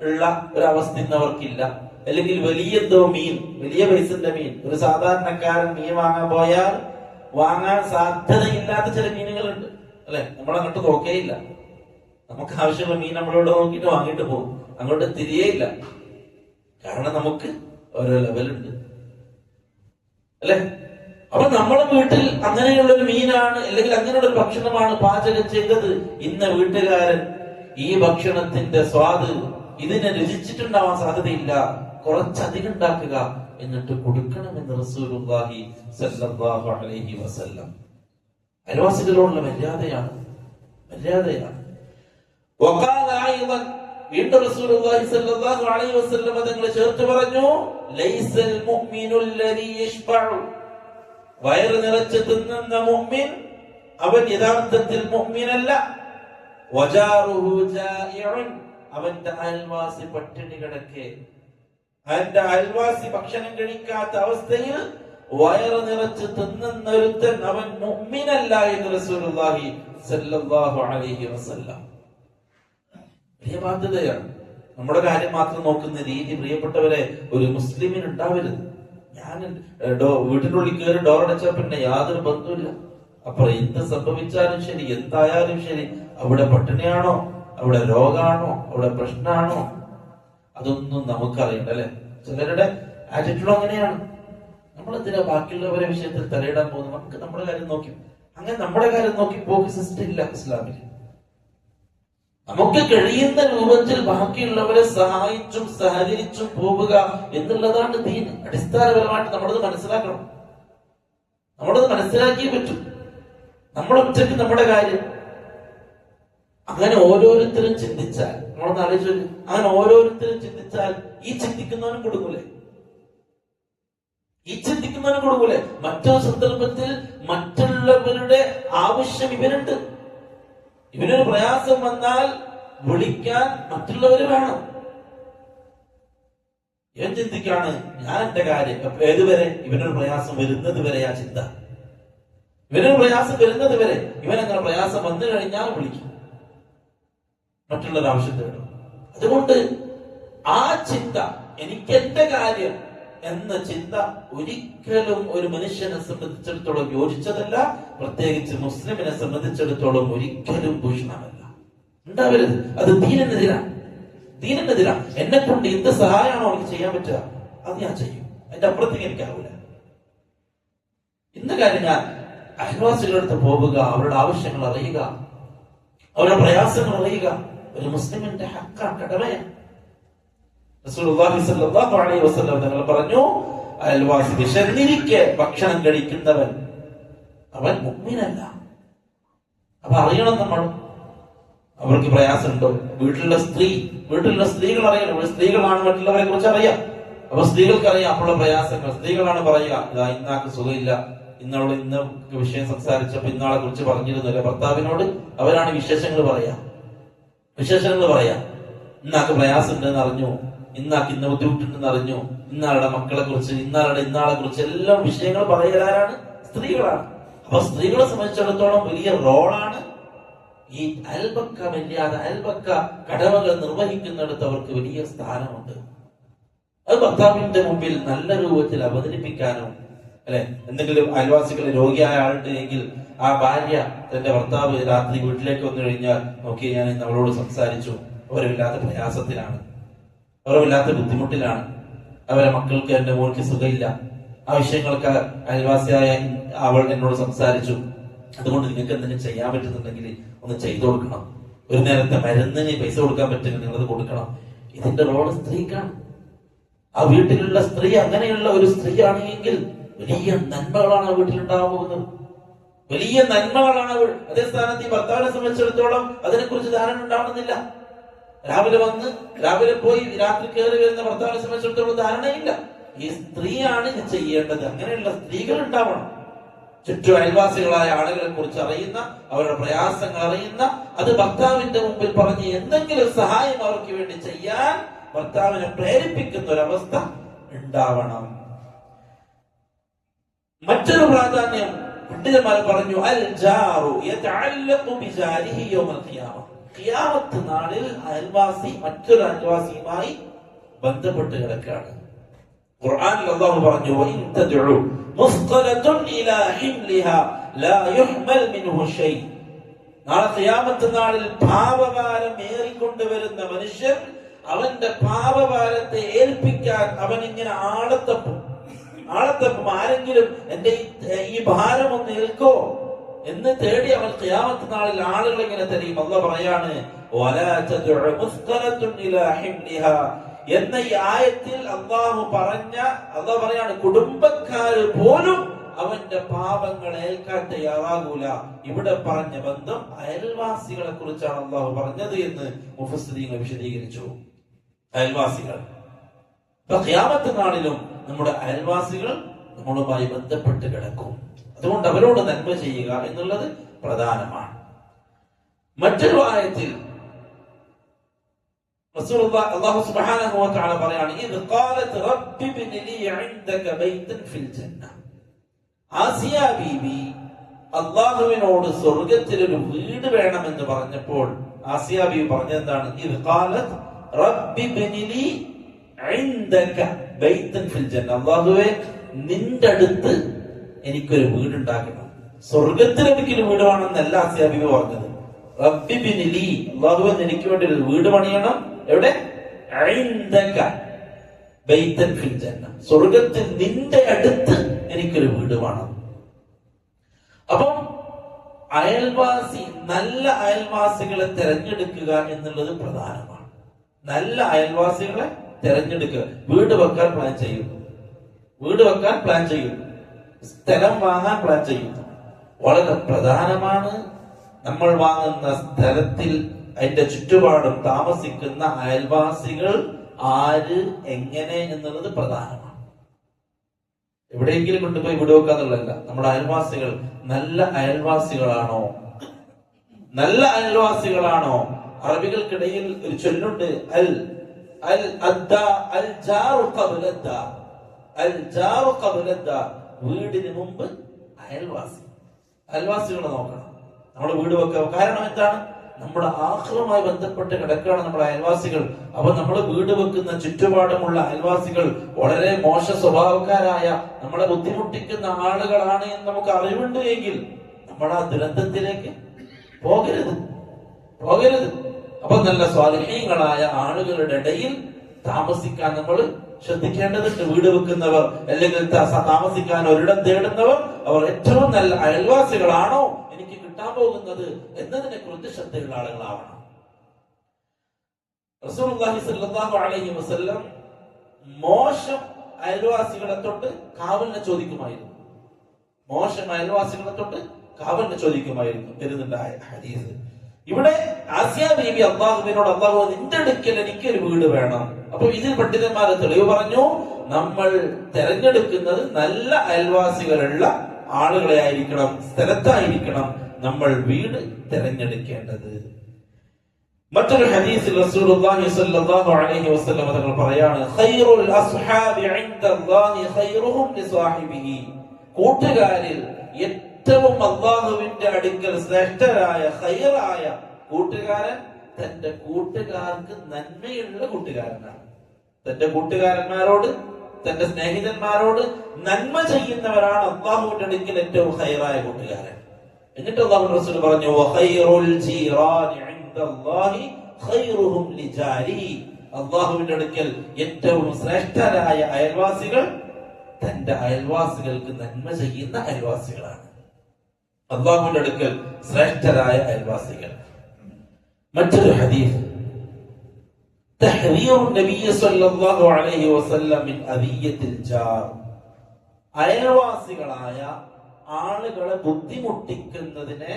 ഉള്ള ഒരവസ്ഥ ഇന്ന് അവർക്കില്ല. അല്ലെങ്കിൽ വലിയ എന്തോ മീൻ, വലിയ പൈസന്റെ മീൻ, ഒരു സാധാരണക്കാരൻ മീൻ വാങ്ങാൻ പോയാൽ വാങ്ങാൻ സാധ്യതയില്ലാത്ത ചില മീനുകളുണ്ട്, അല്ലെ? നമ്മളങ്ങോട്ട് നോക്കേയില്ല. നമുക്ക് ആവശ്യമുള്ള മീൻ നമ്മളോട് നോക്കിയിട്ട് വാങ്ങിയിട്ട് പോകും, അങ്ങോട്ട് തിരിയേയില്ല. കാരണം നമുക്ക് ഓരോ ലെവലുണ്ട്, അല്ലെ? അപ്പൊ നമ്മളെ വീട്ടിൽ അങ്ങനെയുള്ള ഒരു മീനാണ് അല്ലെങ്കിൽ അങ്ങനെയുള്ള ഒരു ഭക്ഷണമാണ് പാചകം ചെയ്തത്. ഇന്ന് വീട്ടുകാരൻ ഈ ഭക്ഷണത്തിന്റെ സ്വാദ് ഇതിനെ രുചിച്ചിട്ടുണ്ടാവാൻ സാധ്യതയില്ല, കുറച്ചധികം ഉണ്ടാക്കുക, എന്നിട്ട് കൊടുക്കണമെന്ന് റസൂലുള്ളാഹി സ്വല്ലല്ലാഹു അലൈഹി വസല്ലം. അയൽവാസികളോടുള്ള മര്യാദയാണ്. വീണ്ടും റസൂലുള്ളാഹി സ്വല്ലല്ലാഹു അലൈഹി വസല്ലം തങ്ങൾ ചേർത്ത് പറഞ്ഞു, ലൈസൽ മുഅ്മിനുൽ ലദീ യശ്ബഉ, വയറ് നിറച്ച് തിന്നുന്ന മുഅ്മിൻ അവൻ യഥാർത്ഥത്തിൽ മുഅ്മിനല്ല. വജാറുഹു ജായിഉൻ, അവന്റെ അയൽവാസി പട്ടിണി കിടക്കെ, അവന്റെ അയൽവാസി ഭക്ഷണം കഴിക്കാത്ത അവസ്ഥയിൽ വയറ് നിറച്ച് തിന്നുന്ന ഒരുത്തൻ അവൻ മുഅ്മിനല്ല എന്ന് റസൂലുള്ളാഹി സ്വല്ലല്ലാഹു അലൈഹി വസല്ലം. വലിയ ബാധ്യതയാണ്. നമ്മുടെ കാര്യം മാത്രം നോക്കുന്ന രീതി പ്രിയപ്പെട്ടവരെ ഒരു മുസ്ലിമിന് ഉണ്ടാവരുത്. ഞാൻ വീട്ടിന്റെ ഉള്ളിൽ കയറി ഡോറടച്ചാൽ പിന്നെ യാതൊരു ബന്ധവുമില്ല. അപ്പൊ എന്ത് സംഭവിച്ചാലും ശരി, എന്തായാലും ശരി, അവിടെ പട്ടിണിയാണോ, അവിടെ രോഗാണോ, അവിടെ പ്രശ്നമാണോ, അതൊന്നും നമുക്കറിയണ്ട അല്ലെ. ചിലരുടെ ആറ്റിറ്റ്യൂഡ് അങ്ങനെയാണ്. നമ്മളെന്തിനാ ബാക്കിയുള്ളവരെ വിഷയത്തിൽ തലയിടാൻ പോകുന്നത്? നമുക്ക് നമ്മുടെ കാര്യം നോക്കി, അങ്ങനെ നമ്മുടെ കാര്യം നോക്കി പോക്ക് സിസ്റ്റം ഇല്ല ഇസ്ലാമിൽ. നമുക്ക് കഴിയുന്ന രൂപത്തിൽ ബാക്കിയുള്ളവരെ സഹായിച്ചും സഹകരിച്ചും പോവുക എന്നുള്ളതാണ് ദീൻ. അടിസ്ഥാനപരമായിട്ട് നമ്മളത് മനസ്സിലാക്കണം. നമ്മളത് മനസ്സിലാക്കിയേ പറ്റും. നമ്മളൊറ്റയ്ക്ക് നമ്മുടെ കാര്യം അങ്ങനെ ഓരോരുത്തരും ചിന്തിച്ചാൽ, നമ്മളൊന്ന് ആലോചിച്ചു, അങ്ങനെ ഓരോരുത്തരും ചിന്തിച്ചാൽ ഈ ചിന്തിക്കുന്നവനും കൊടുക്കൂലേ? മറ്റൊരു സന്ദർഭത്തിൽ മറ്റുള്ളവരുടെ ആവശ്യം ഇവനുണ്ട്. ഇവനൊരു പ്രയാസം വന്നാൽ വിളിക്കാൻ മറ്റുള്ളവർ വേണം. ഇവൻ ചിന്തിക്കാണ് ഞാൻ എന്റെ കാര്യം ഏതുവരെ, ഇവനൊരു പ്രയാസം വരുന്നത് വരെ ആ ചിന്ത. ഇവനൊരു പ്രയാസം വരുന്നത് വരെ, ഇവനങ്ങനെ പ്രയാസം വന്നു കഴിഞ്ഞാൽ വിളിക്കും, മറ്റുള്ളവർ ആവശ്യത്തിന് വേണം. അതുകൊണ്ട് ആ ചിന്ത, എനിക്ക് എന്റെ കാര്യം എന്ന ചിന്ത ഒരിക്കലും ഒരു മനുഷ്യനെ സംബന്ധിച്ചിടത്തോളം യോജിച്ചതല്ല. പ്രത്യേകിച്ച് മുസ്ലിമിനെ സംബന്ധിച്ചിടത്തോളം ഒരിക്കലും ഭൂഷണമല്ല, ഉണ്ടാവരുത്. അത് ദീനെതിരാണ്. എന്നെ കൊണ്ട് എന്ത് സഹായമാണോ എനിക്ക് ചെയ്യാൻ പറ്റുക അത് ഞാൻ ചെയ്യും. അതിന്റെ അപ്പുറത്തേക്ക് എനിക്കാവൂല. ഇന്ന കാര്യം ഞാൻ അയൽവാസികളുടെ അടുത്ത് പോവുക, അവരുടെ ആവശ്യങ്ങൾ അറിയുക, അവരുടെ പ്രയാസങ്ങൾ അറിയുക ഒരു മുസ്ലിമിന്റെ ഹക്കാണ്, കടമയാണ്. റസൂലുള്ളാഹി സ്വല്ലല്ലാഹു അലൈഹി വസല്ലം തങ്ങൾ പറഞ്ഞു, അയൽവാസി വിശന്നിരിക്കെ ഭക്ഷണം കഴിക്കുന്നവൻ അവൻ മുഅ്മിനല്ല. അപ്പൊ അറിയണം നമ്മൾ, അവർക്ക് പ്രയാസമുണ്ടോ. വീട്ടിലുള്ള സ്ത്രീകൾ അറിയണം. സ്ത്രീകളാണ് മറ്റുള്ളവരെ കുറിച്ച് അറിയാം. അപ്പൊ സ്ത്രീകൾക്ക് അറിയാം അപ്പോഴുള്ള പ്രയാസങ്ങൾ. സ്ത്രീകളാണ് പറയുക, ഇന്നാൾക്ക് സുഖമില്ല, ഇന്ന് വിഷയം സംസാരിച്ചപ്പോ ഇന്നാളെ കുറിച്ച് പറഞ്ഞിരുന്നില്ല ഭർത്താവിനോട്. അവരാണ് വിശേഷങ്ങൾ പറയാ. ഇന്നാൾക്ക് പ്രയാസം ഉണ്ടെന്ന് അറിഞ്ഞു, ഇന്നാൾക്ക് ഇന്ന് ബുദ്ധിമുട്ടുണ്ടെന്ന് അറിഞ്ഞു, ഇന്നാളുടെ മക്കളെ കുറിച്ച്, ഇന്നാളെ കുറിച്ച് എല്ലാം വിഷയങ്ങൾ പറയലാരാണ്? സ്ത്രീകളാണ്. അപ്പൊ സ്ത്രീകളെ സംബന്ധിച്ചിടത്തോളം വലിയ റോളാണ് ഈ അയൽപക്ക കടമകൾ നിർവഹിക്കുന്നിടത്ത് അവർക്ക് വലിയ സ്ഥാനമുണ്ട്. അത് ഭർത്താവിന്റെ മുമ്പിൽ നല്ല രൂപത്തിൽ അവതരിപ്പിക്കാനോ, അല്ലെ, എന്തെങ്കിലും അയൽവാസികളെ രോഗിയായ ആളുണ്ട് എങ്കിൽ ആ ഭാര്യ തന്റെ ഭർത്താവ് രാത്രി വീട്ടിലേക്ക് വന്നു കഴിഞ്ഞാൽ, നോക്കി ഞാൻ ഇന്ന് അവളോട് സംസാരിച്ചു, അവരവില്ലാത്ത പ്രയാസത്തിലാണ്, അവരവില്ലാത്ത ബുദ്ധിമുട്ടിലാണ്, അവരെ മക്കൾക്ക് എന്റെ മോൾക്ക് സുഖമില്ല, ആ വിഷയങ്ങൾക്ക് അയൽവാസിയായ അവൾ എന്നോട് സംസാരിച്ചു, അതുകൊണ്ട് നിങ്ങൾക്ക് എന്തെങ്കിലും ചെയ്യാൻ പറ്റുന്നുണ്ടെങ്കിൽ ഒന്ന് ചെയ്തു കൊടുക്കണം. ഒരു നേരത്തെ മരുന്നിന് പൈസ കൊടുക്കാൻ പറ്റുമെങ്കിൽ നിങ്ങളത് കൊടുക്കണം. ഇതിന്റെ റോള് സ്ത്രീക്കാണ്. ആ വീട്ടിലുള്ള സ്ത്രീ അങ്ങനെയുള്ള ഒരു സ്ത്രീ ആണെങ്കിൽ വലിയ നന്മകളാണ് ആ വീട്ടിലുണ്ടാകാൻ പോകുന്നത്. വലിയ നന്മകളാണ്. അതേ സ്ഥാനത്ത് ഈ ഭർത്താവിനെ സംബന്ധിച്ചിടത്തോളം അതിനെക്കുറിച്ച് ധാരണ ഉണ്ടാവണമെന്നില്ല. രാവിലെ പോയി രാത്രി കയറി വരുന്ന ഭർത്താവിനെ സംബന്ധിച്ചിടത്തോളം ധാരണയില്ല. ഈ സ്ത്രീയാണ് ഇത് ചെയ്യേണ്ടത്. അങ്ങനെയുള്ള സ്ത്രീകൾ ഉണ്ടാവണം. ചുറ്റും അയൽവാസികളായ ആളുകളെ കുറിച്ച് അറിയുന്ന, അവരുടെ പ്രയാസങ്ങൾ അറിയുന്ന, അത് ഭർത്താവിന്റെ മുമ്പിൽ പറഞ്ഞ് എന്തെങ്കിലും സഹായം അവർക്ക് വേണ്ടി ചെയ്യാൻ ഭർത്താവിനെ പ്രേരിപ്പിക്കുന്ന ഒരവസ്ഥ ഉണ്ടാവണം. മറ്റൊരു പ്രാധാന്യം പണ്ഡിതന്മാർ പറഞ്ഞു, അൽ ജാറു യതഅല്ലഖു ബിജാരിഹി യൗമൽ ഖിയാമ. ഖിയാമത്ത് നാളിൽ അയൽവാസി മറ്റൊരു അയൽവാസിയുമായി ബന്ധപ്പെട്ട് കിടക്കുകയാണ്. ഖുർആനിൽ അല്ലാഹു പറഞ്ഞു, വഇൻ തദ്ഉ മുസ്ഖലതുൻ ഇലാ ഹിംലിഹാ ലാ യുഹ്മൽ മിൻഹു ഷൈ. നാളെ ഖിയാമത്ത് നാളിൽ പാപഭാരം ഏറിക്കൊണ്ടുവരുന്ന മനുഷ്യൻ അവന്റെ പാപഭാരത്തെ ഏൽപ്പിക്കാൻ അവൻ ഇങ്ങനെ ആളത്തപ്പും. ആളെത്തപ്പം ആരെങ്കിലും എന്റെ ഈ ഭാരം ഒന്ന് ഏൽക്കോ എന്ന് തേടി അവൻ ഖിയാമത്ത് നാളിൽ ആളുകൾ ഇങ്ങനെ തരും. അല്ലാഹു പറയാണ് എന്ന ഈ ആയത്തിൽ അള്ളാഹു പറയാണ് കുടുംബക്കാര് പോലും അവന്റെ പാപങ്ങൾ ഏൽക്കാൻ തയ്യാറാകൂല. ഇവിടെ പറഞ്ഞ ബന്ധം അയൽവാസികളെ കുറിച്ചാണ് അള്ളാഹു പറഞ്ഞത് എന്ന് മുഫസ്സിരീങ്ങൾ വിശദീകരിച്ചു. അയൽവാസികൾ ഖിയാമത്ത് നാളിലും നമ്മുടെ അയൽവാസികൾ നമ്മളുമായി ബന്ധപ്പെട്ട് കിടക്കും. അതുകൊണ്ട് അവരോട് നന്മ ചെയ്യുക എന്നുള്ളത് പ്രധാനമാണ്. മറ്റൊരു ആയത്തിൽ അല്ലാഹു സുബ്ഹാനഹു വ തആല പറയാണ് ഇദ് ഖാലത് റബ്ബി ഇബ്നി ലീ ഇൻദക ബൈതൻ ഫിൽ ജന്ന. ആസിയ ബീവി അല്ലാഹുവിനോട് സ്വർഗ്ഗത്തിൽ ഒരു വീട് വേണമെന്ന് പറഞ്ഞപ്പോൾ ആസിയ ബീവി പറഞ്ഞെന്താണ്? ഇദ് ഖാലത് റബ്ബി ഇബ്നി ലീ ഇൻദക ബൈതൻ ഫിൽ ജന്ന. അല്ലാഹുവേ നിന്റെ അടുത്ത് എനിക്കൊരു വീടുണ്ടാക്കണം. സ്വർഗത്തിൽ എനിക്കൊരു വീട് വേണമെന്നല്ല ആസിയ ബീവി പറഞ്ഞത്. റബ്ബി ഇബ്നി ലീ, അല്ലാഹുവേ എനിക്ക് വേണ്ടി ഒരു വീട് പണിയണം. എവിടെ? ഇൻദക ബൈതൻ ഫിൽ ജന്ന, സ്വർഗത്തിൽ നിന്റെ അടുത്ത് എനിക്കൊരു വീട് വേണം. അപ്പം അയൽവാസി, നല്ല അയൽവാസികളെ തെരഞ്ഞെടുക്കുക എന്നുള്ളത് പ്രധാനമാണ്. നല്ല അയൽവാസികളെ തെരഞ്ഞെടുക്കുക. വീട് വെക്കാൻ പ്ലാൻ ചെയ്യുന്നു, സ്ഥലം വാങ്ങാൻ പ്ലാൻ ചെയ്യുന്നു, വളരെ പ്രധാനമാണ്. നമ്മൾ വാങ്ങുന്ന സ്ഥലത്തിൽ അതിന്റെ ചുറ്റുപാടും താമസിക്കുന്ന അയൽവാസികൾ ആര്, എങ്ങനെ എന്നുള്ളത് പ്രധാനമാണ്. എവിടെയെങ്കിലും കൊണ്ടുപോയി വീട് വെക്കാന്നുള്ളതല്ല. നമ്മുടെ അയൽവാസികൾ നല്ല അയൽവാസികളാണോ? അറബികൾക്കിടയിൽ ഒരു ചൊല്ലുണ്ട്, വീടിന് മുമ്പ് അയൽവാസികളെ നോക്കണം. നമ്മൾ വീട് വെക്കുക. കാരണം എന്താണ്? നമ്മുടെ ആഖിറുമായി ബന്ധപ്പെട്ട് കിടക്കുകയാണ് നമ്മുടെ അയൽവാസികൾ. അപ്പൊ നമ്മൾ വീട് വെക്കുന്ന ചുറ്റുപാടുമുള്ള അയൽവാസികൾ വളരെ മോശ സ്വഭാവക്കാരായ, നമ്മളെ ബുദ്ധിമുട്ടിക്കുന്ന ആളുകളാണ് എന്ന് നമുക്ക് അറിവുണ്ട് എങ്കിൽ നമ്മൾ ആ ദുരന്തത്തിലേക്ക് പോകരുത്. അപ്പൊ നല്ല സ്വാലിഹീങ്ങളായ ആളുകളുടെ ഇടയിൽ താമസിക്കാൻ നമ്മൾ ശ്രദ്ധിക്കേണ്ടതുണ്ട്. വീട് വെക്കുന്നവർ അല്ലെങ്കിൽ താമസിക്കാൻ ഒരിടം തേടുന്നവർ അവർ ഏറ്റവും നല്ല അയൽവാസികളാണോ എനിക്ക് കിട്ടാൻ പോകുന്നത് എന്നതിനെ കുറിച്ച് ശ്രദ്ധയുള്ള ആളുകളാവണം. റസൂലുള്ളാഹി സ്വല്ലല്ലാഹു അലൈഹി വസല്ലം മോശം അയൽവാസികളെ തൊട്ട് കാവലിനെ ചോദിക്കുമായിരുന്നു വരുന്നുണ്ട് ഹദീസ്. ഇവിടെ ആസിയ ബീബി അള്ളാഹുവിനോട്, അള്ളാഹു നിന്റെ അടുക്കൽ എനിക്കൊരു വീട് വേണം. അപ്പൊ ഇതിൽ പണ്ഡിതന്മാരെ തെളിവ് പറഞ്ഞു, നമ്മൾ തെരഞ്ഞെടുക്കുന്നത് നല്ല അയൽവാസികളുള്ള ആളുകളെ ആയിരിക്കണം, സ്ഥലത്തായിരിക്കണം നമ്മൾ വീട് തെരഞ്ഞെടുക്കേണ്ടത്. മറ്റൊരു ഹദീസിൽ റസൂലുള്ളാഹി സ്വല്ലല്ലാഹു അലൈഹി വസല്ലം തങ്ങൾ പറയാണ്, ഖൈറുൽ അസ്ഹാബി ഇൻദല്ലാഹി ഖൈറുഹും ലിസാഹിബിഹി. കൂട്ടുകാരിൽ ഏറ്റവും അല്ലാഹുവിന്റെ അടുക്കൽ ശ്രേഷ്ഠരായ ഖൈറായ കൂട്ടുകാരൻ തന്റെ കൂട്ടുകാർക്ക് നന്മയുള്ള കൂട്ടുകാരനാണ്. തന്റെ കൂട്ടുകാരന്മാരോട്, തന്റെ സ്നേഹിതന്മാരോട് നന്മ ചെയ്യുന്നവരാണ് അല്ലാഹുവിന്റെ അടുക്കൽ ഏറ്റവും ഖൈറായ കൂട്ടുകാരൻ. എന്നിട്ട് അല്ലാഹു റസൂൽ പറഞ്ഞു, വഖൈറുൽ ജീറാനി ഇൻദല്ലാഹി ഖൈറുഹും ലിജാരിഹി. അല്ലാഹുവിന്റെ അടുക്കൽ ഏറ്റവും ശ്രേഷ്ഠരായ അയൽവാസികൾ തന്റെ അയൽവാസികൾക്ക് നന്മ ചെയ്യുന്ന അയൽവാസികളാണ്. അല്ലാഹുവിന്റെ അടുക്കൽ ശ്രേഷ്ഠരായ അയൽവാസികൾ. മറ്റൊരു ഹദീസ്, തഹ്ദീറു നബി സ്വല്ലല്ലാഹു അലൈഹി വസല്ലം മിൻ അദിയത്തിൽ ജാർ. അയൽവാസികളായ ആളുകളെ ബുദ്ധിമുട്ടിക്കുന്നതിനെ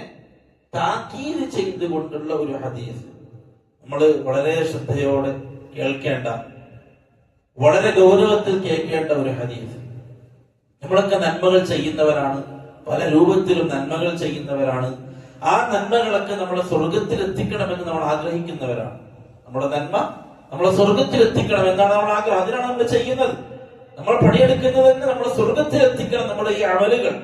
താക്കീത് ചെയ്തുകൊണ്ടുള്ള ഒരു ഹദീസ്. നമ്മൾ വളരെ ശ്രദ്ധയോടെ കേൾക്കേണ്ട, വളരെ ഗൗരവത്തിൽ കേൾക്കേണ്ട ഒരു ഹദീസ്. നമ്മളൊക്കെ നന്മകൾ ചെയ്യുന്നവരാണ്, പല രൂപത്തിലും നന്മകൾ ചെയ്യുന്നവരാണ്. ആ നന്മകളൊക്കെ നമ്മളെ സ്വർഗത്തിൽ എത്തിക്കണമെന്ന് നമ്മൾ ആഗ്രഹിക്കുന്നവരാണ്. നമ്മുടെ നന്മ നമ്മളെ സ്വർഗത്തിൽ എത്തിക്കണം എന്നാണ് നമ്മൾ ആഗ്രഹം. അതിനാണ് നമ്മൾ ചെയ്യുന്നത്. നമ്മൾ പണിയെടുക്കുന്നത് തന്നെ നമ്മളെ സ്വർഗത്തിൽ എത്തിക്കണം നമ്മുടെ ഈ അമലുകൾ.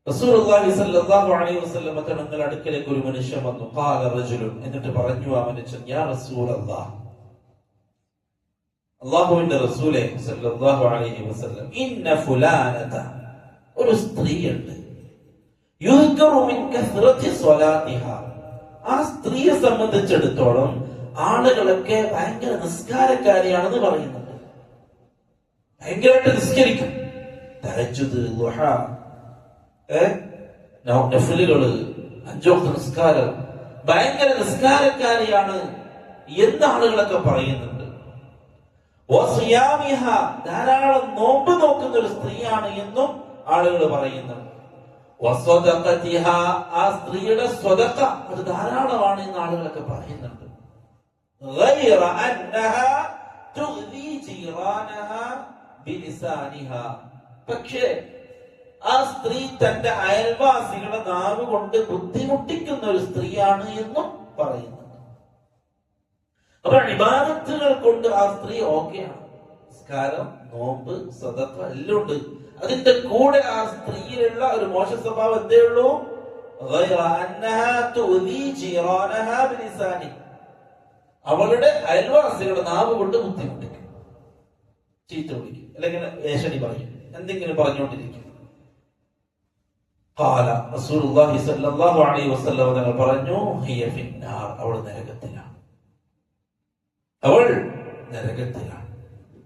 റസൂലുള്ളാഹി സ്വല്ലല്ലാഹു അലൈഹി വസല്ലം തങ്ങളുടെ അടുക്കലേക്ക് ഒരു മനുഷ്യൻ വന്നു. ഖാല റജുലുൻ, എന്നിട്ട് പറഞ്ഞു ആ മനുഷ്യൻ, യാ റസൂലല്ലാഹ്, അല്ലാഹുവിന്റെ റസൂലേ സ്വല്ലല്ലാഹു അലൈഹി വസല്ലം, ഇന്ന ഫുലാനത, ഒരു സ്ത്രീയുണ്ട്, യുദ്കറു മിൻ കസ്റതി സ്വലാത്തിഹാ. ആ സ്ത്രീയെ സംബന്ധിച്ചിടത്തോളം ആളുകളൊക്കെ ഭയങ്കര നിസ്കാരക്കാരിയാണെന്ന് പറയുന്നുണ്ട്. ഭയങ്കരമായിട്ട് നിസ്കരിക്കും. തഹജ്ജുദ്, ദുഹ, നഫലുകള്, 5 വക്ത് നിസ്കാരം, ഭയങ്കര നിസ്കാരക്കാരിയാണ് എന്ന് ആളുകളൊക്കെ പറയുന്നുണ്ട്. ധാരാളം നോമ്പ് നോക്കുന്ന ഒരു സ്ത്രീയാണ് എന്നും ആളുകൾ പറയുന്നുണ്ട്. ആ സ്ത്രീയുടെ സ്വതക്ക അത് ധാരാളമാണ് എന്ന് ആളുകളൊക്കെ പറയുന്നുണ്ട്. പക്ഷേ ആ സ്ത്രീ തന്റെ അയൽവാസികളെ നാവ് കൊണ്ട് ബുദ്ധിമുട്ടിക്കുന്ന ഒരു സ്ത്രീയാണ് എന്നും പറയുന്നുണ്ട്. അപ്പൊ ഇബാദത്തുകൾ കൊണ്ട് ആ സ്ത്രീ ഓക്കെയാണ്. നിസ്കാരം, നോമ്പ്, സദഖ എല്ലാം ഉണ്ട്. അതിന്റെ കൂടെ ആ സ്ത്രീയിലുള്ള ഒരു മോശ സ്വഭാവം എന്തേ ഉള്ളൂ? അവളുടെ അയൽവാസികളുടെ നാവ് കൊണ്ട് ബുദ്ധിമുട്ടിക്കും, ചീത്ത വിളിക്കും, അല്ലെങ്കിൽ ഏഷണി പറയും, എന്തെങ്കിലും പറഞ്ഞുകൊണ്ടിരിക്കും. റസൂലുള്ളാഹി സ്വല്ലല്ലാഹു അലൈഹി വസല്ലം തങ്ങൾ പറഞ്ഞു, ഹിയ ഫിന്നാർ, അവൾ നരകത്തിലാണ്, അവൾ നരകത്തിലാണ്.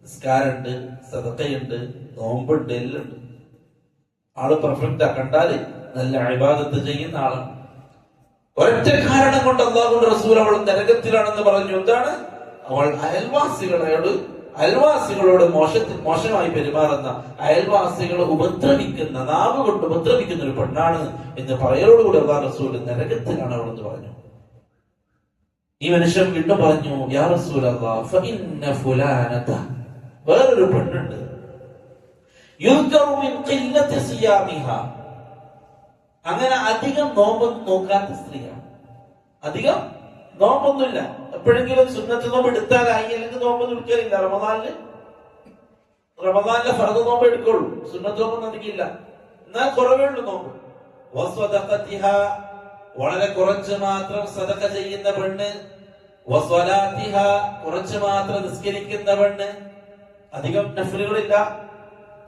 നിസ്കാരമുണ്ട്, സദഖയുണ്ട്, നോമ്പുണ്ട്, എല്ലാം ഉണ്ട്. ആള് പെർഫെക്റ്റാ, കണ്ടാല് നല്ല ഇബാദത്ത് ചെയ്യുന്ന ആളാണ്. ഒരൊറ്റ കാരണം കൊണ്ട് അല്ലാഹുവിന്റെ റസൂൽ അവൾ നരകത്തിലാണെന്ന് പറഞ്ഞു. എന്താണ്? അവൾ അയൽവാസികളോട് മോശമായി പെരുമാറുന്ന, അയൽവാസികളെ ഉപദ്രവിക്കുന്ന, നാവ് കൊണ്ട് ഉപദ്രവിക്കുന്ന ഒരു പെണ്ണാണ് എന്ന് പറയലോടുകൂടി അല്ലാഹു റസൂൽ നരകത്തിലാണ് അവൾ എന്ന് പറഞ്ഞു. ഈ മനുഷ്യൻ വീണ്ടും പറഞ്ഞു, യാ റസൂലല്ലാഹ് ഫഇന്ന ഫുലാനത, വേറൊരു പെണ്ണുണ്ട്, യുദ്കറു മിൻ ഖില്ലത്തി സിയാമിഹാ, അങ്ങനെ അധികം നോമ്പൊന്നും നോക്കാത്ത സ്ത്രീയാണ്. അധികം നോമ്പൊന്നുമില്ല, എപ്പോഴെങ്കിലും സുന്നത്ത് നോമ്പ് എടുത്താലായി, അല്ലെങ്കിൽ നോമ്പൊന്നും എടുക്കാറില്ല. റമദാനിലെ ഫർദ് നോമ്പ് എടുക്കുള്ളൂ, സുന്നത്ത് നോമ്പൊന്നും അധികമില്ല. എന്നാൽ കുറവേ ഉള്ളൂ നോമ്പ്. വസ്വദഖതിഹാ, വളരെ കുറച്ച് മാത്രം സദഖ ചെയ്യുന്ന പെണ്ണ്. വസ്വലാത്തിഹാ, കുറച്ച് മാത്രം നിസ്കരിക്കുന്ന പെണ്ണ്. അധികം നഫലുകളില്ല,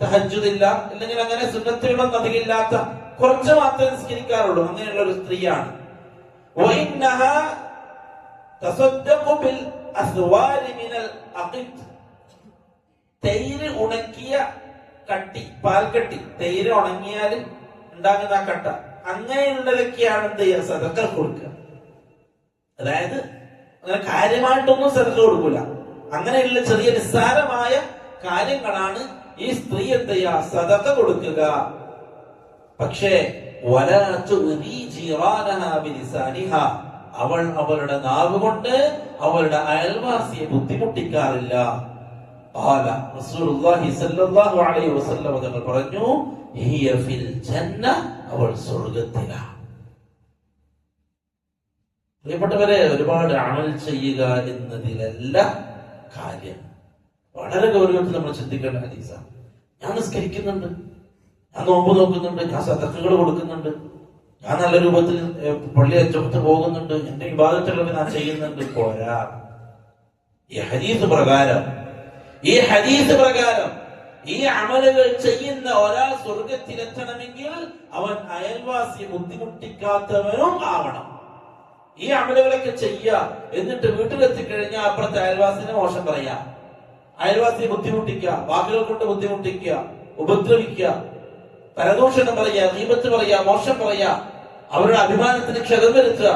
തഹജ്ജുദില്ല, അല്ലെങ്കിൽ അങ്ങനെ സുന്നത്തുകളൊന്നും അധികം ഇല്ലാത്ത, കുറച്ച് മാത്രമേ നിസ്കരിക്കാറുള്ളൂ, അങ്ങനെയുള്ള ഒരു സ്ത്രീയാണ്. തൈര് ഉണക്കിയ കട്ടി, പാൽക്കട്ടി, തൈര് ഉണങ്ങിയാൽ ഉണ്ടാകുന്ന ആ കട്ട, അങ്ങനെയുള്ളതൊക്കെയാണ് എന്ത് ചെയ്യുക? സദഖ കൊടുക്കുക. അതായത് അങ്ങനെ കാര്യമായിട്ടൊന്നും സദഖ കൊടുക്കൂല, അങ്ങനെയുള്ള ചെറിയ നിസ്സാരമായ കാര്യങ്ങളാണ് ഈ സ്ത്രീ എന്ത് ചെയ്യുക? സദഖ കൊടുക്കുക. പക്ഷേ അവൾ അവളുടെ നാവ് കൊണ്ട് അവളുടെ അയൽവാസിയെ ബുദ്ധിമുട്ടിക്കാറില്ല. റസൂലുള്ളാഹി സ്വല്ലല്ലാഹു അലൈഹി വസല്ലം തങ്ങൾ പറഞ്ഞു, ഹിയ ഫിൽ ജന്ന, അവൾ സ്വർഗ്ഗത്തിലാണ്. പ്രിയപ്പെട്ടവരെ, ഒരുപാട് അമൽ ചെയ്യുക എന്നതിലല്ല കാര്യം. വളരെ ഗൗരവത്തിൽ നമ്മൾ ചിന്തിക്കേണ്ട ഹദീസാണ്. ഞാൻ നിസ്കരിക്കുന്നുണ്ട്, ഞാൻ നോമ്പ് നോക്കുന്നുണ്ട്, ഞാൻ സദഖകൾ കൊടുക്കുന്നുണ്ട്, ഞാൻ നല്ല രൂപത്തിൽ പള്ളി അച്ചപ്പത്ത് പോകുന്നുണ്ട്, എന്റെ ഇബാദത്തുകളൊക്കെ ഞാൻ ചെയ്യുന്നുണ്ട്. പോരാ. ഈ ഹദീസ് പ്രകാരം ഈ അമലുകൾ ചെയ്യുന്ന ഒരാൾ സ്വർഗത്തിലെത്തണമെങ്കിൽ അവൻ അയൽവാസിയെ ബുദ്ധിമുട്ടിക്കാത്തവനും ആവണം. ഈ അമലുകളൊക്കെ ചെയ്യുക, എന്നിട്ട് വീട്ടിലെത്തിക്കഴിഞ്ഞാൽ അപ്പുറത്തെ അയൽവാസിനെ മോശം പറയാ, അയൽവാസിയെ ബുദ്ധിമുട്ടിക്കുക, വാക്കുകൾ കൊണ്ട് ബുദ്ധിമുട്ടിക്കുക, ഉപദ്രവിക്കുക, പരദൂഷണം പറയുക, ഗീബത്ത് പറയുക, മോശം പറയുക, അവരുടെ അഭിമാനത്തിന് ക്ഷതം വരുത്തുക,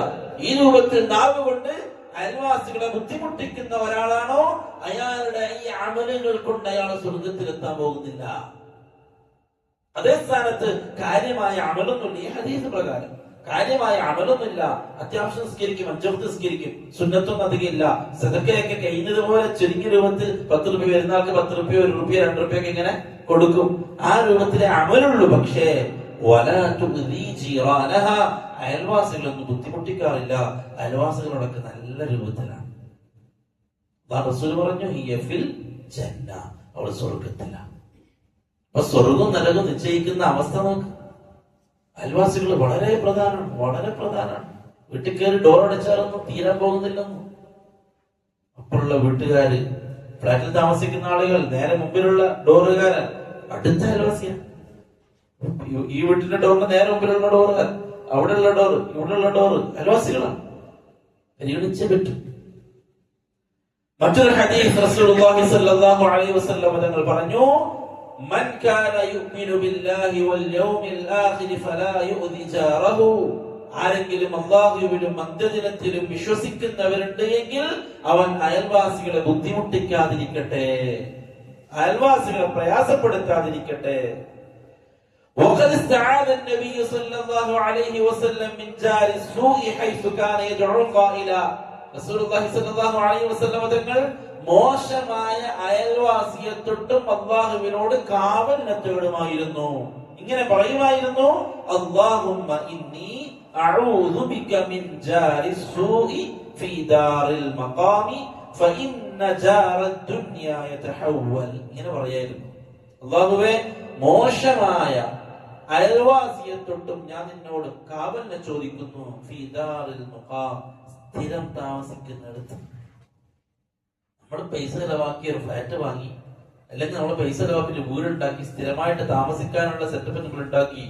ഈ രൂപത്തിൽ നാവ് കൊണ്ട് അയൽവാസികളെ ബുദ്ധിമുട്ടിക്കുന്ന ഒരാളാണോ, അയാളുടെ ഈ അമലുകൾ കൊണ്ട് അയാൾ സ്വർഗത്തിലെത്താൻ പോകുന്നില്ല. അതേ സ്ഥാനത്ത് കാര്യമായ അമലൊന്നുമില്ല. ഈ ഹദീസ് പ്രകാരം കാര്യമായ അമലൊന്നുമില്ല. അത്യാവശ്യം നിസ്കരിക്കും, 5 വക്ത് നിസ്കരിക്കും, സുന്നത്തൊന്നും അധികമില്ല, സദഖയൊക്കെ കഴിഞ്ഞതുപോലെ ചുരുങ്ങിയ രൂപത്തിൽ 10 രൂപ വരുന്നാൾക്ക് 10 രൂപയോ 1 രൂപയോ 2 രൂപയൊക്കെ ഇങ്ങനെ കൊടുക്കും. ആ രൂപത്തിലെ അമലുള്ളൂ. പക്ഷേ അയൽവാസികളൊന്നും ബുദ്ധിമുട്ടിക്കാറില്ല. അയൽവാസികളോടൊക്കെ നല്ല രൂപത്തിലാണ്. റസൂൽ പറഞ്ഞു, ഹിയ ഫിൽ ജന്ന, അവൾ സ്വർഗത്തിലാണ്. അപ്പൊ സ്വർഗം നരകം നിശ്ചയിക്കുന്ന അവസ്ഥ നോക്ക്. അയൽവാസികൾ വളരെ പ്രധാനമാണ്. വീട്ടിൽ കയറി ഡോർ അടച്ചാലൊന്നും തീരാൻ പോകുന്നില്ലെന്നും. അപ്പോഴുള്ള വീട്ടുകാര്, ഫ്ലാറ്റിൽ താമസിക്കുന്ന ആളുകൾ, നേരെ മുമ്പിലുള്ള ഡോറുകാരൻ അടുത്ത അയൽവാസിയാണ്. ഈ വീട്ടിന്റെ ഡോറിന് നേരെ മുമ്പിലുള്ള ഡോറുകാർ, അവിടെയുള്ള ഡോറ്, ഇവിടെയുള്ള ഡോറ് അയൽവാസികളാണ്. പരിഗണിച്ചേ പറ്റും. മറ്റൊരു ഹദീസ് റസൂലുള്ളാഹി സ്വല്ലല്ലാഹു അലൈഹി വസല്ലം തങ്ങൾ പറഞ്ഞു, മൻ കാന യുഅ്മിനു ബില്ലാഹി വൽ യൗമിൽ ആഖിർ ഫലാ യുഅ്ദി ജാറഹു. ആരെങ്കിലും അല്ലാഹുവിലും അന്ത്യദിനത്തിലും വിശ്വസിക്കുന്നവരുണ്ട് എങ്കിൽ അവൻ അയൽവാസികളെ ബുദ്ധിമുട്ടിക്കാതിരിക്കട്ടെ, അയൽവാസികളെ പ്രയാസപ്പെടുത്താതിരിക്കട്ടെ. وقد استعاذ النبي صلى الله عليه وسلم من جار السوء حيث كان يدعو قائلا. റസൂലുള്ളാഹി സ്വല്ലല്ലാഹു അലൈഹി വസല്ലം തങ്ങൾ മോശമായ അയൽവാസിയെ തൊട്ടും അല്ലാഹുവിനോട് കാവലിനെ തേടുമായിരുന്നു. ഇങ്ങനെ പറയുമായിരുന്നു, അല്ലാഹുമ്മ ഇന്നി അഊദു ബിക മിൻ ജാരി സൂഇ ഫീ ദാരിൽ മഖാമി ഫഇന്ന ജാറദ് ദുനിയ യതഹവ്വൽ. ഇങ്ങനെ പറയായിരുന്നു, അല്ലാഹുവേ മോശമായ അയൽവാസിയെ തൊട്ടും ഞാൻ നിന്നോട് കാവലിനെ ചോദിക്കുന്നു. ഫീ ദാരിൽ മഖാം, സ്ഥിരം താമസിക്കുന്നിടത്ത്. നമ്മൾ പൈസ ചെലവാക്കി ഒരു ഫ്ലാറ്റ് വാങ്ങി, അല്ലെങ്കിൽ നമ്മൾ പൈസ ചെലവാക്കി വീടുണ്ടാക്കി സ്ഥിരമായിട്ട് താമസിക്കാനുള്ള സെറ്റപ്പ് നമ്മൾ ഉണ്ടാക്കി,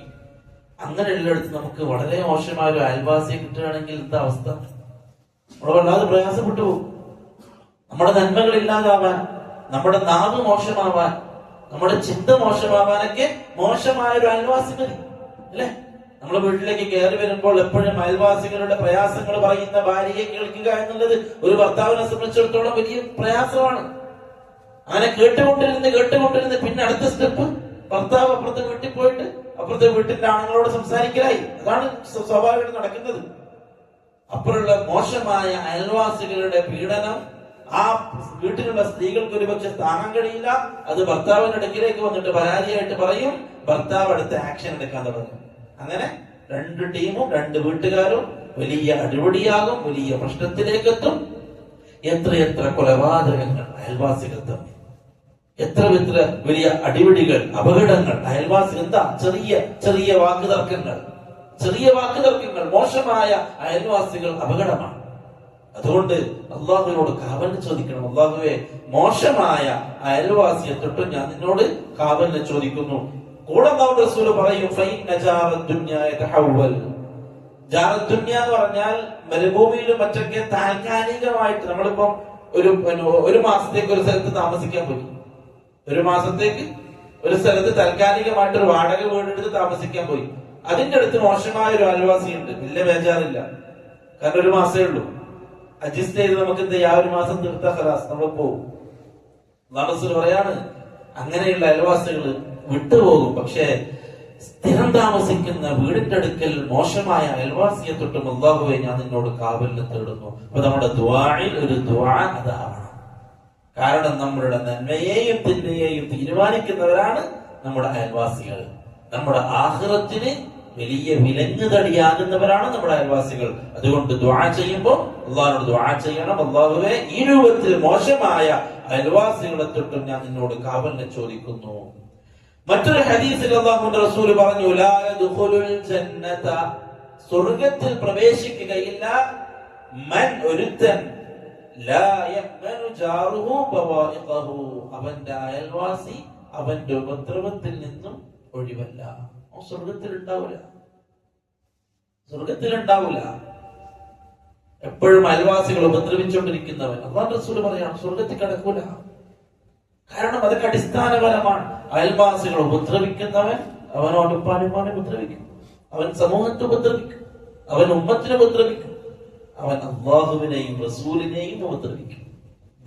അങ്ങനെയുള്ളിടത്ത് നമുക്ക് വളരെ മോശമായ ഒരു അയൽവാസിയെ കിട്ടുകയാണെങ്കിൽ എന്താ അവസ്ഥ? നമ്മൾ വല്ലാതെ പ്രയാസപ്പെട്ടു പോകും. നമ്മുടെ നന്മകൾ ഇല്ലാതാവാൻ, നമ്മുടെ നാവ് മോശമാവാൻ, നമ്മുടെ ചിന്ത മോശമാവാനൊക്കെ മോശമായ ഒരു അയൽവാസി മതി, അല്ലെ? നമ്മൾ വീട്ടിലേക്ക് കയറി വരുമ്പോൾ എപ്പോഴും അയൽവാസികളുടെ പ്രയാസങ്ങൾ പറയുന്ന ഭാര്യയെ കേൾക്കുക എന്നുള്ളത് ഒരു ഭർത്താവിനെ സംബന്ധിച്ചിടത്തോളം വലിയ പ്രയാസമാണ്. അങ്ങനെ കേട്ടുകൊണ്ടിരുന്ന് പിന്നെ അടുത്ത സ്റ്റെപ്പ് ഭർത്താവ് അപ്പുറത്തെ വീട്ടിൽ പോയിട്ട് അപ്പുറത്തെ വീട്ടിന്റെ ആണുങ്ങളോട് സംസാരിക്കലായി. അതാണ് സ്വാഭാവികമായിട്ട് നടക്കുന്നത്. അപ്പുറമുള്ള മോശമായ അയൽവാസികളുടെ പീഡനം ആ വീട്ടിലുള്ള സ്ത്രീകൾക്ക് ഒരുപക്ഷെ താങ്ങാൻ കഴിയില്ല. അത് ഭർത്താവിന്റെ അടുക്കിലേക്ക് വന്നിട്ട് പരാതിയായിട്ട് പറയും. ഭർത്താവ് അടുത്ത ആക്ഷൻ എടുക്കാൻ തുടങ്ങും. അങ്ങനെ രണ്ട് ടീമും രണ്ട് വീട്ടുകാരും വലിയ അടിപൊളിയാകും, വലിയ പ്രശ്നത്തിലേക്കെത്തും. എത്ര കൊലപാതകങ്ങൾ അയൽവാസികൾ തമ്മിൽ, എത്ര വലിയ അടിപിടികൾ, അപകടങ്ങൾ അയൽവാസി. എന്താ ചെറിയ വാക്കുതർക്കങ്ങൾ, മോശമായ അയൽവാസികൾ അപകടമാണ്. അതുകൊണ്ട് അള്ളാഹുവിനോട് കാവലിനെ ചോദിക്കണം. അള്ളാഹുവെ മോശമായ അയൽവാസിയെ തൊട്ടും ഞാൻ നിന്നോട് കാവലിനെ ചോദിക്കുന്നു. കൂടെ റസൂല് പറയും, എന്ന് പറഞ്ഞാൽ മരുഭൂമിയിലും മറ്റൊക്കെ താൽക്കാലികമായിട്ട് നമ്മളിപ്പം ഒരു മാസത്തേക്ക് ഒരു സ്ഥലത്ത് താമസിക്കാൻ പോയി, ഒരു മാസത്തേക്ക് ഒരു സ്ഥലത്ത് താൽക്കാലികമായിട്ട് ഒരു വാടക വീടെടുത്ത് താമസിക്കാൻ പോയി. അതിന്റെ അടുത്ത് മോശമായ ഒരു അയൽവാസി ഉണ്ട്, വലിയ ബേജാറില്ല, കാരണം ഒരു മാസമേ ഉള്ളൂ. അഡ്ജസ്റ്റ് ചെയ്ത് നമുക്ക് എന്ത് ചെയ്യാം, ഒരു മാസം തീർത്ത ഖലാസ് നമ്മൾ പോകും. റസൂൽ പറയാണ്, അങ്ങനെയുള്ള അയൽവാസികൾ വിട്ടുപോകും. പക്ഷേ സ്ഥിരം താമസിക്കുന്ന വീടിന്റെ അടുക്കൽ മോശമായ അയൽവാസിയെ തൊട്ടും അല്ലാഹുവേ ഞാൻ നിന്നോട് കാവലിനെ തേടുന്നു. അപ്പൊ നമ്മുടെ ദുആയിൽ ഒരു ദുആ അതാവണം. കാരണം നമ്മളുടെ നന്മയെയും തിന്മയെയും തീരുമാനിക്കുന്നവരാണ് നമ്മുടെ അയൽവാസികൾ. നമ്മുടെ ആഖിറത്തിന് വലിയ വിലങ്ങുതടിയാകുന്നവരാണ് നമ്മുടെ അയൽവാസികൾ. അതുകൊണ്ട് ദുആ ചെയ്യുമ്പോൾ അല്ലാഹുവോട് ദുആ ചെയ്യണം, അല്ലാഹുവേ ഈ രൂപത്തിൽ മോശമായ അയൽവാസികളെ തൊട്ടും ഞാൻ നിന്നോട് കാവലിനെ ചോദിക്കുന്നു. മറ്റൊരു ഹദീസിൽ അല്ലാഹുവിന്റെ റസൂൽ പറഞ്ഞു, ലാ യദ്ഖുലുൽ ജന്നത, സ്വർഗ്ഗത്തിൽ പ്രവേശിക്കുകയില്ല, മൻ ഒരുത്തൻ ലാ യഅ്മനു ജാറുഹു ബവാഇഖഹു, അവന്റെ അയൽവാസി അവന്റെ ഉപദ്രവത്തിൽ നിന്നും ഒഴിവല്ല. സ്വർഗത്തിൽ ഉണ്ടാവില്ല. എപ്പോഴും അയൽവാസികൾ ഉപദ്രവിച്ചുകൊണ്ടിരിക്കുന്നവൻ അല്ലാഹുവിന്റെ റസൂൽ പറയാണ്, സ്വർഗത്തിൽ കടക്കൂല. കാരണം അതൊക്കെ അടിസ്ഥാനപരമാണ്. അയൽവാസികൾ ഉപദ്രവിക്കുന്നവൻ അവനോട് ഉപ്പാനുമാനെ ഉപദ്രവിക്കും, അവൻ സമൂഹത്തെ ഉപദ്രവിക്കും, അവൻ ഉമ്മത്തിനെ ഉപദ്രവിക്കും, അവൻ അല്ലാഹുവിനെയും റസൂലിനെയും ഉപദ്രവിക്കും,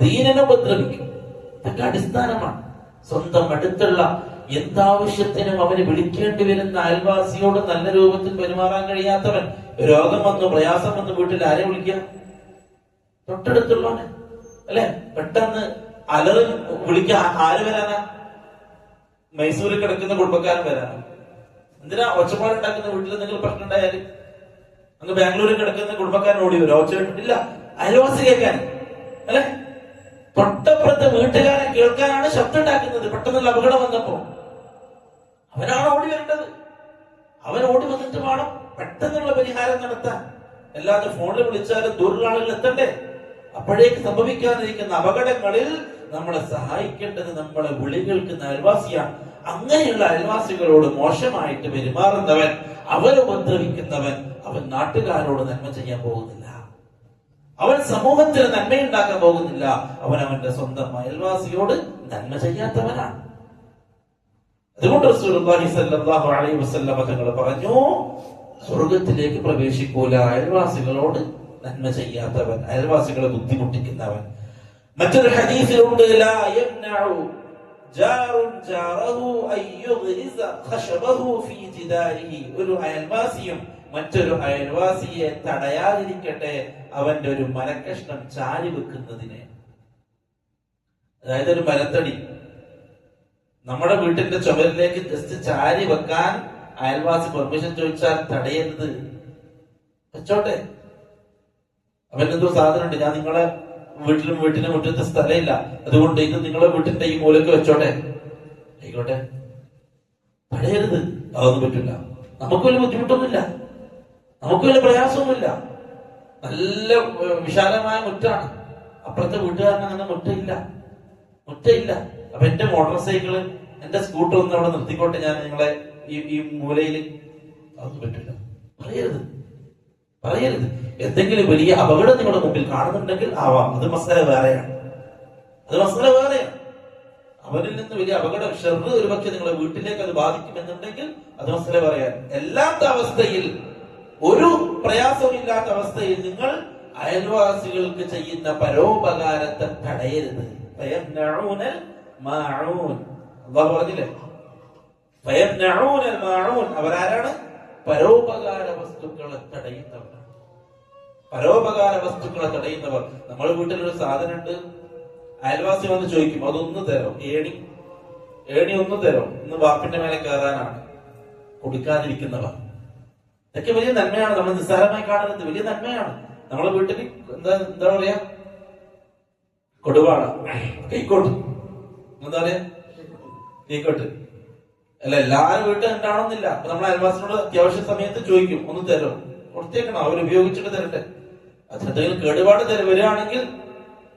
ദീനിനെ ഉപദ്രവിക്കും. ഇതൊക്കെ അടിസ്ഥാനമാണ്. സ്വന്തം അടുത്തുള്ള എന്താവശ്യത്തിനും അവന് വിളിക്കേണ്ടി വരുന്ന അയൽവാസിയോട് നല്ല രൂപത്തിൽ പെരുമാറാൻ കഴിയാത്തവൻ, രോഗം വന്നു പ്രയാസം വന്ന് വീട്ടിൽ ആരെ വിളിക്കുക? തൊട്ടടുത്തുള്ളവനെ, അല്ലെ? പെട്ടെന്ന് അലറി വിളിക്കാൻ ആര് വരാനാ? മൈസൂരിൽ കിടക്കുന്ന കുടുംബക്കാരൻ വരാനാ? എന്തിനാ ഒച്ചപ്പാടുണ്ടാക്കുന്ന? വീട്ടിൽ എന്തെങ്കിലും പ്രശ്നം ഉണ്ടായാല് അങ്ങ് ബാംഗ്ലൂരിൽ കിടക്കുന്ന കുടുംബക്കാരൻ ഓടി വരും. ഒച്ച കേട്ടിട്ടില്ല, അയൽവാസി കേൾക്കാൻ, അല്ലെ? തൊട്ടപ്പുറത്ത് വീട്ടുകാരൻ കേൾക്കാനാണ് ശബ്ദം ഉണ്ടാക്കുന്നത്. പെട്ടെന്നുള്ള അപകടം വന്നപ്പോ അവനാണ് ഓടി വരേണ്ടത്. അവൻ ഓടി വന്നിട്ട് വേണം പെട്ടെന്നുള്ള പരിഹാരം നടത്താൻ. അല്ലാതെ ഫോണിൽ വിളിച്ചാലും ദൂരമുള്ള ആളുകൾ എത്തണ്ടേ? അപ്പോഴേക്ക് സംഭവിക്കാതിരിക്കുന്ന അപകടങ്ങളിൽ നമ്മളെ സഹായിക്കേണ്ടത് നമ്മളെ വിളി കേൾക്കുന്ന അയൽവാസിയാണ്. അങ്ങനെയുള്ള അയൽവാസികളോട് മോശമായിട്ട് പെരുമാറുന്നവൻ, അവരെ ഉപദ്രവിക്കുന്നവൻ, അവൻ നാട്ടുകാരോട് നന്മ ചെയ്യാൻ പോകുന്നില്ല. അവൻ സമൂഹത്തിന് നന്മയുണ്ടാക്കാൻ പോകുന്നില്ല. അവൻ അവന്റെ സ്വന്തം അയൽവാസിയോട് നന്മ ചെയ്യാത്തവനാണ്. അതുകൊണ്ട് റസൂലുള്ളാഹി സ്വല്ലല്ലാഹു അലൈഹി വസല്ലം തങ്ങൾ പറഞ്ഞു, സ്വർഗത്തിലേക്ക് പ്രവേശിക്കൂല അയൽവാസികളോട് നന്മ ചെയ്യാത്തവൻ, അയൽവാസികളെ ബുദ്ധിമുട്ടിക്കുന്നവൻ. മറ്റൊരു ഹദീസിലുണ്ട്, ലാ യംനഉ ജാറുൻ ജാറഹു അയ്യുഗ്രിസ ഖശബഹു ഫീ ജിദാരിഹി. ഒരു അയൽവാസിയും മറ്റൊരു അയൽവാസിയെ തടയാതിരിക്കട്ടെ അവന്റെ ഒരു മരക്കഷ്ണം ചാരി വെക്കുന്നതിനെ. അതായത് ഒരു മരത്തടി നമ്മുടെ വീട്ടിന്റെ ചുമരിലേക്ക് ജസ്റ്റ് ചാരി വെക്കാൻ അയൽവാസി പെർമിഷൻ ചോദിച്ചാൽ തടയരുത്, വെച്ചോട്ടെ. അവനെന്തോ സാധനമുണ്ട്, ഞാൻ നിങ്ങളെ വീട്ടിന്റെ മുറ്റത്തെ സ്ഥലമില്ല, അതുകൊണ്ട് ഇത് നിങ്ങളെ വീട്ടിന്റെ ഈ മൂലക്ക് വെച്ചോട്ടെ, ആയിക്കോട്ടെ, തടയരുത്. അതൊന്നും പറ്റില്ല. നമുക്ക് വലിയ ബുദ്ധിമുട്ടൊന്നുമില്ല, നമുക്ക് വലിയ പ്രയാസമൊന്നുമില്ല. നല്ല വിശാലമായ മുറ്റാണ്. അപ്പുറത്തെ വീട്ടുകാരന് അങ്ങനെ മുറ്റയില്ല. അപ്പൊ എന്റെ മോട്ടോർ സൈക്കിള്, എന്റെ സ്കൂട്ടർ ഒന്ന് അവിടെ നിർത്തിക്കോട്ടെ, ഞാൻ നിങ്ങളെ ഈ മൂലയിൽ, അതൊന്നും പറ്റില്ല. പറയരുത്. എന്തെങ്കിലും വലിയ അപകടം നിങ്ങളുടെ മുമ്പിൽ കാണുന്നുണ്ടെങ്കിൽ ആവാം, അത് മസല വേറെയാണ്. അവരിൽ നിന്ന് വലിയ അപകടം, ഷർറ് ഒരു പക്ഷെ നിങ്ങളുടെ വീട്ടിലേക്ക് അത് ബാധിക്കുമെന്നുണ്ടെങ്കിൽ അത് മസല പറയാൻ. എല്ലാത്ത അവസ്ഥയിൽ, ഒരു പ്രയാസമില്ലാത്ത അവസ്ഥയിൽ നിങ്ങൾ അയൽവാസികൾക്ക് ചെയ്യുന്ന പരോപകാരത്തെ തടയരുത്. അല്ലാഹു പറഞ്ഞില്ലേ, അവരാരാണ്? പരോപകാര വസ്തുക്കളെ തടയുന്നവർ. നമ്മുടെ വീട്ടിലൊരു സാധനം ഉണ്ട്, അയൽവാസി വന്ന് ചോദിക്കും, അതൊന്ന് തരോ, ഏണി ഒന്ന് തരോ, ഇന്ന് വാപ്പിന്റെ മേലെ കയറാനാണ്, കൊടുക്കാതിരിക്കുന്നവർ. ഇതൊക്കെ വലിയ നന്മയാണ്. നമ്മൾ നിസ്സാരമായി കാണുന്നത് വലിയ നന്മയാണ്. നമ്മളെ വീട്ടിൽ എന്താ പറയാ, കൊടുവാള, കൈക്കോട്ട്, എന്താ പറയാ, കൈക്കോട്ട് അല്ല, എല്ലാവരും വീട്ടിൽ ഉണ്ടാവണമെന്നില്ല. അപ്പൊ നമ്മൾ അയൽവാസിനോട് അത്യാവശ്യ സമയത്ത് ചോദിക്കും, ഒന്ന് തരോ, കൊടുത്തേക്കണം, അവർ ഉപയോഗിച്ചിട്ട് തരട്ടെ. അതിനെന്തെങ്കിലും കേടുപാട് വരികയാണെങ്കിൽ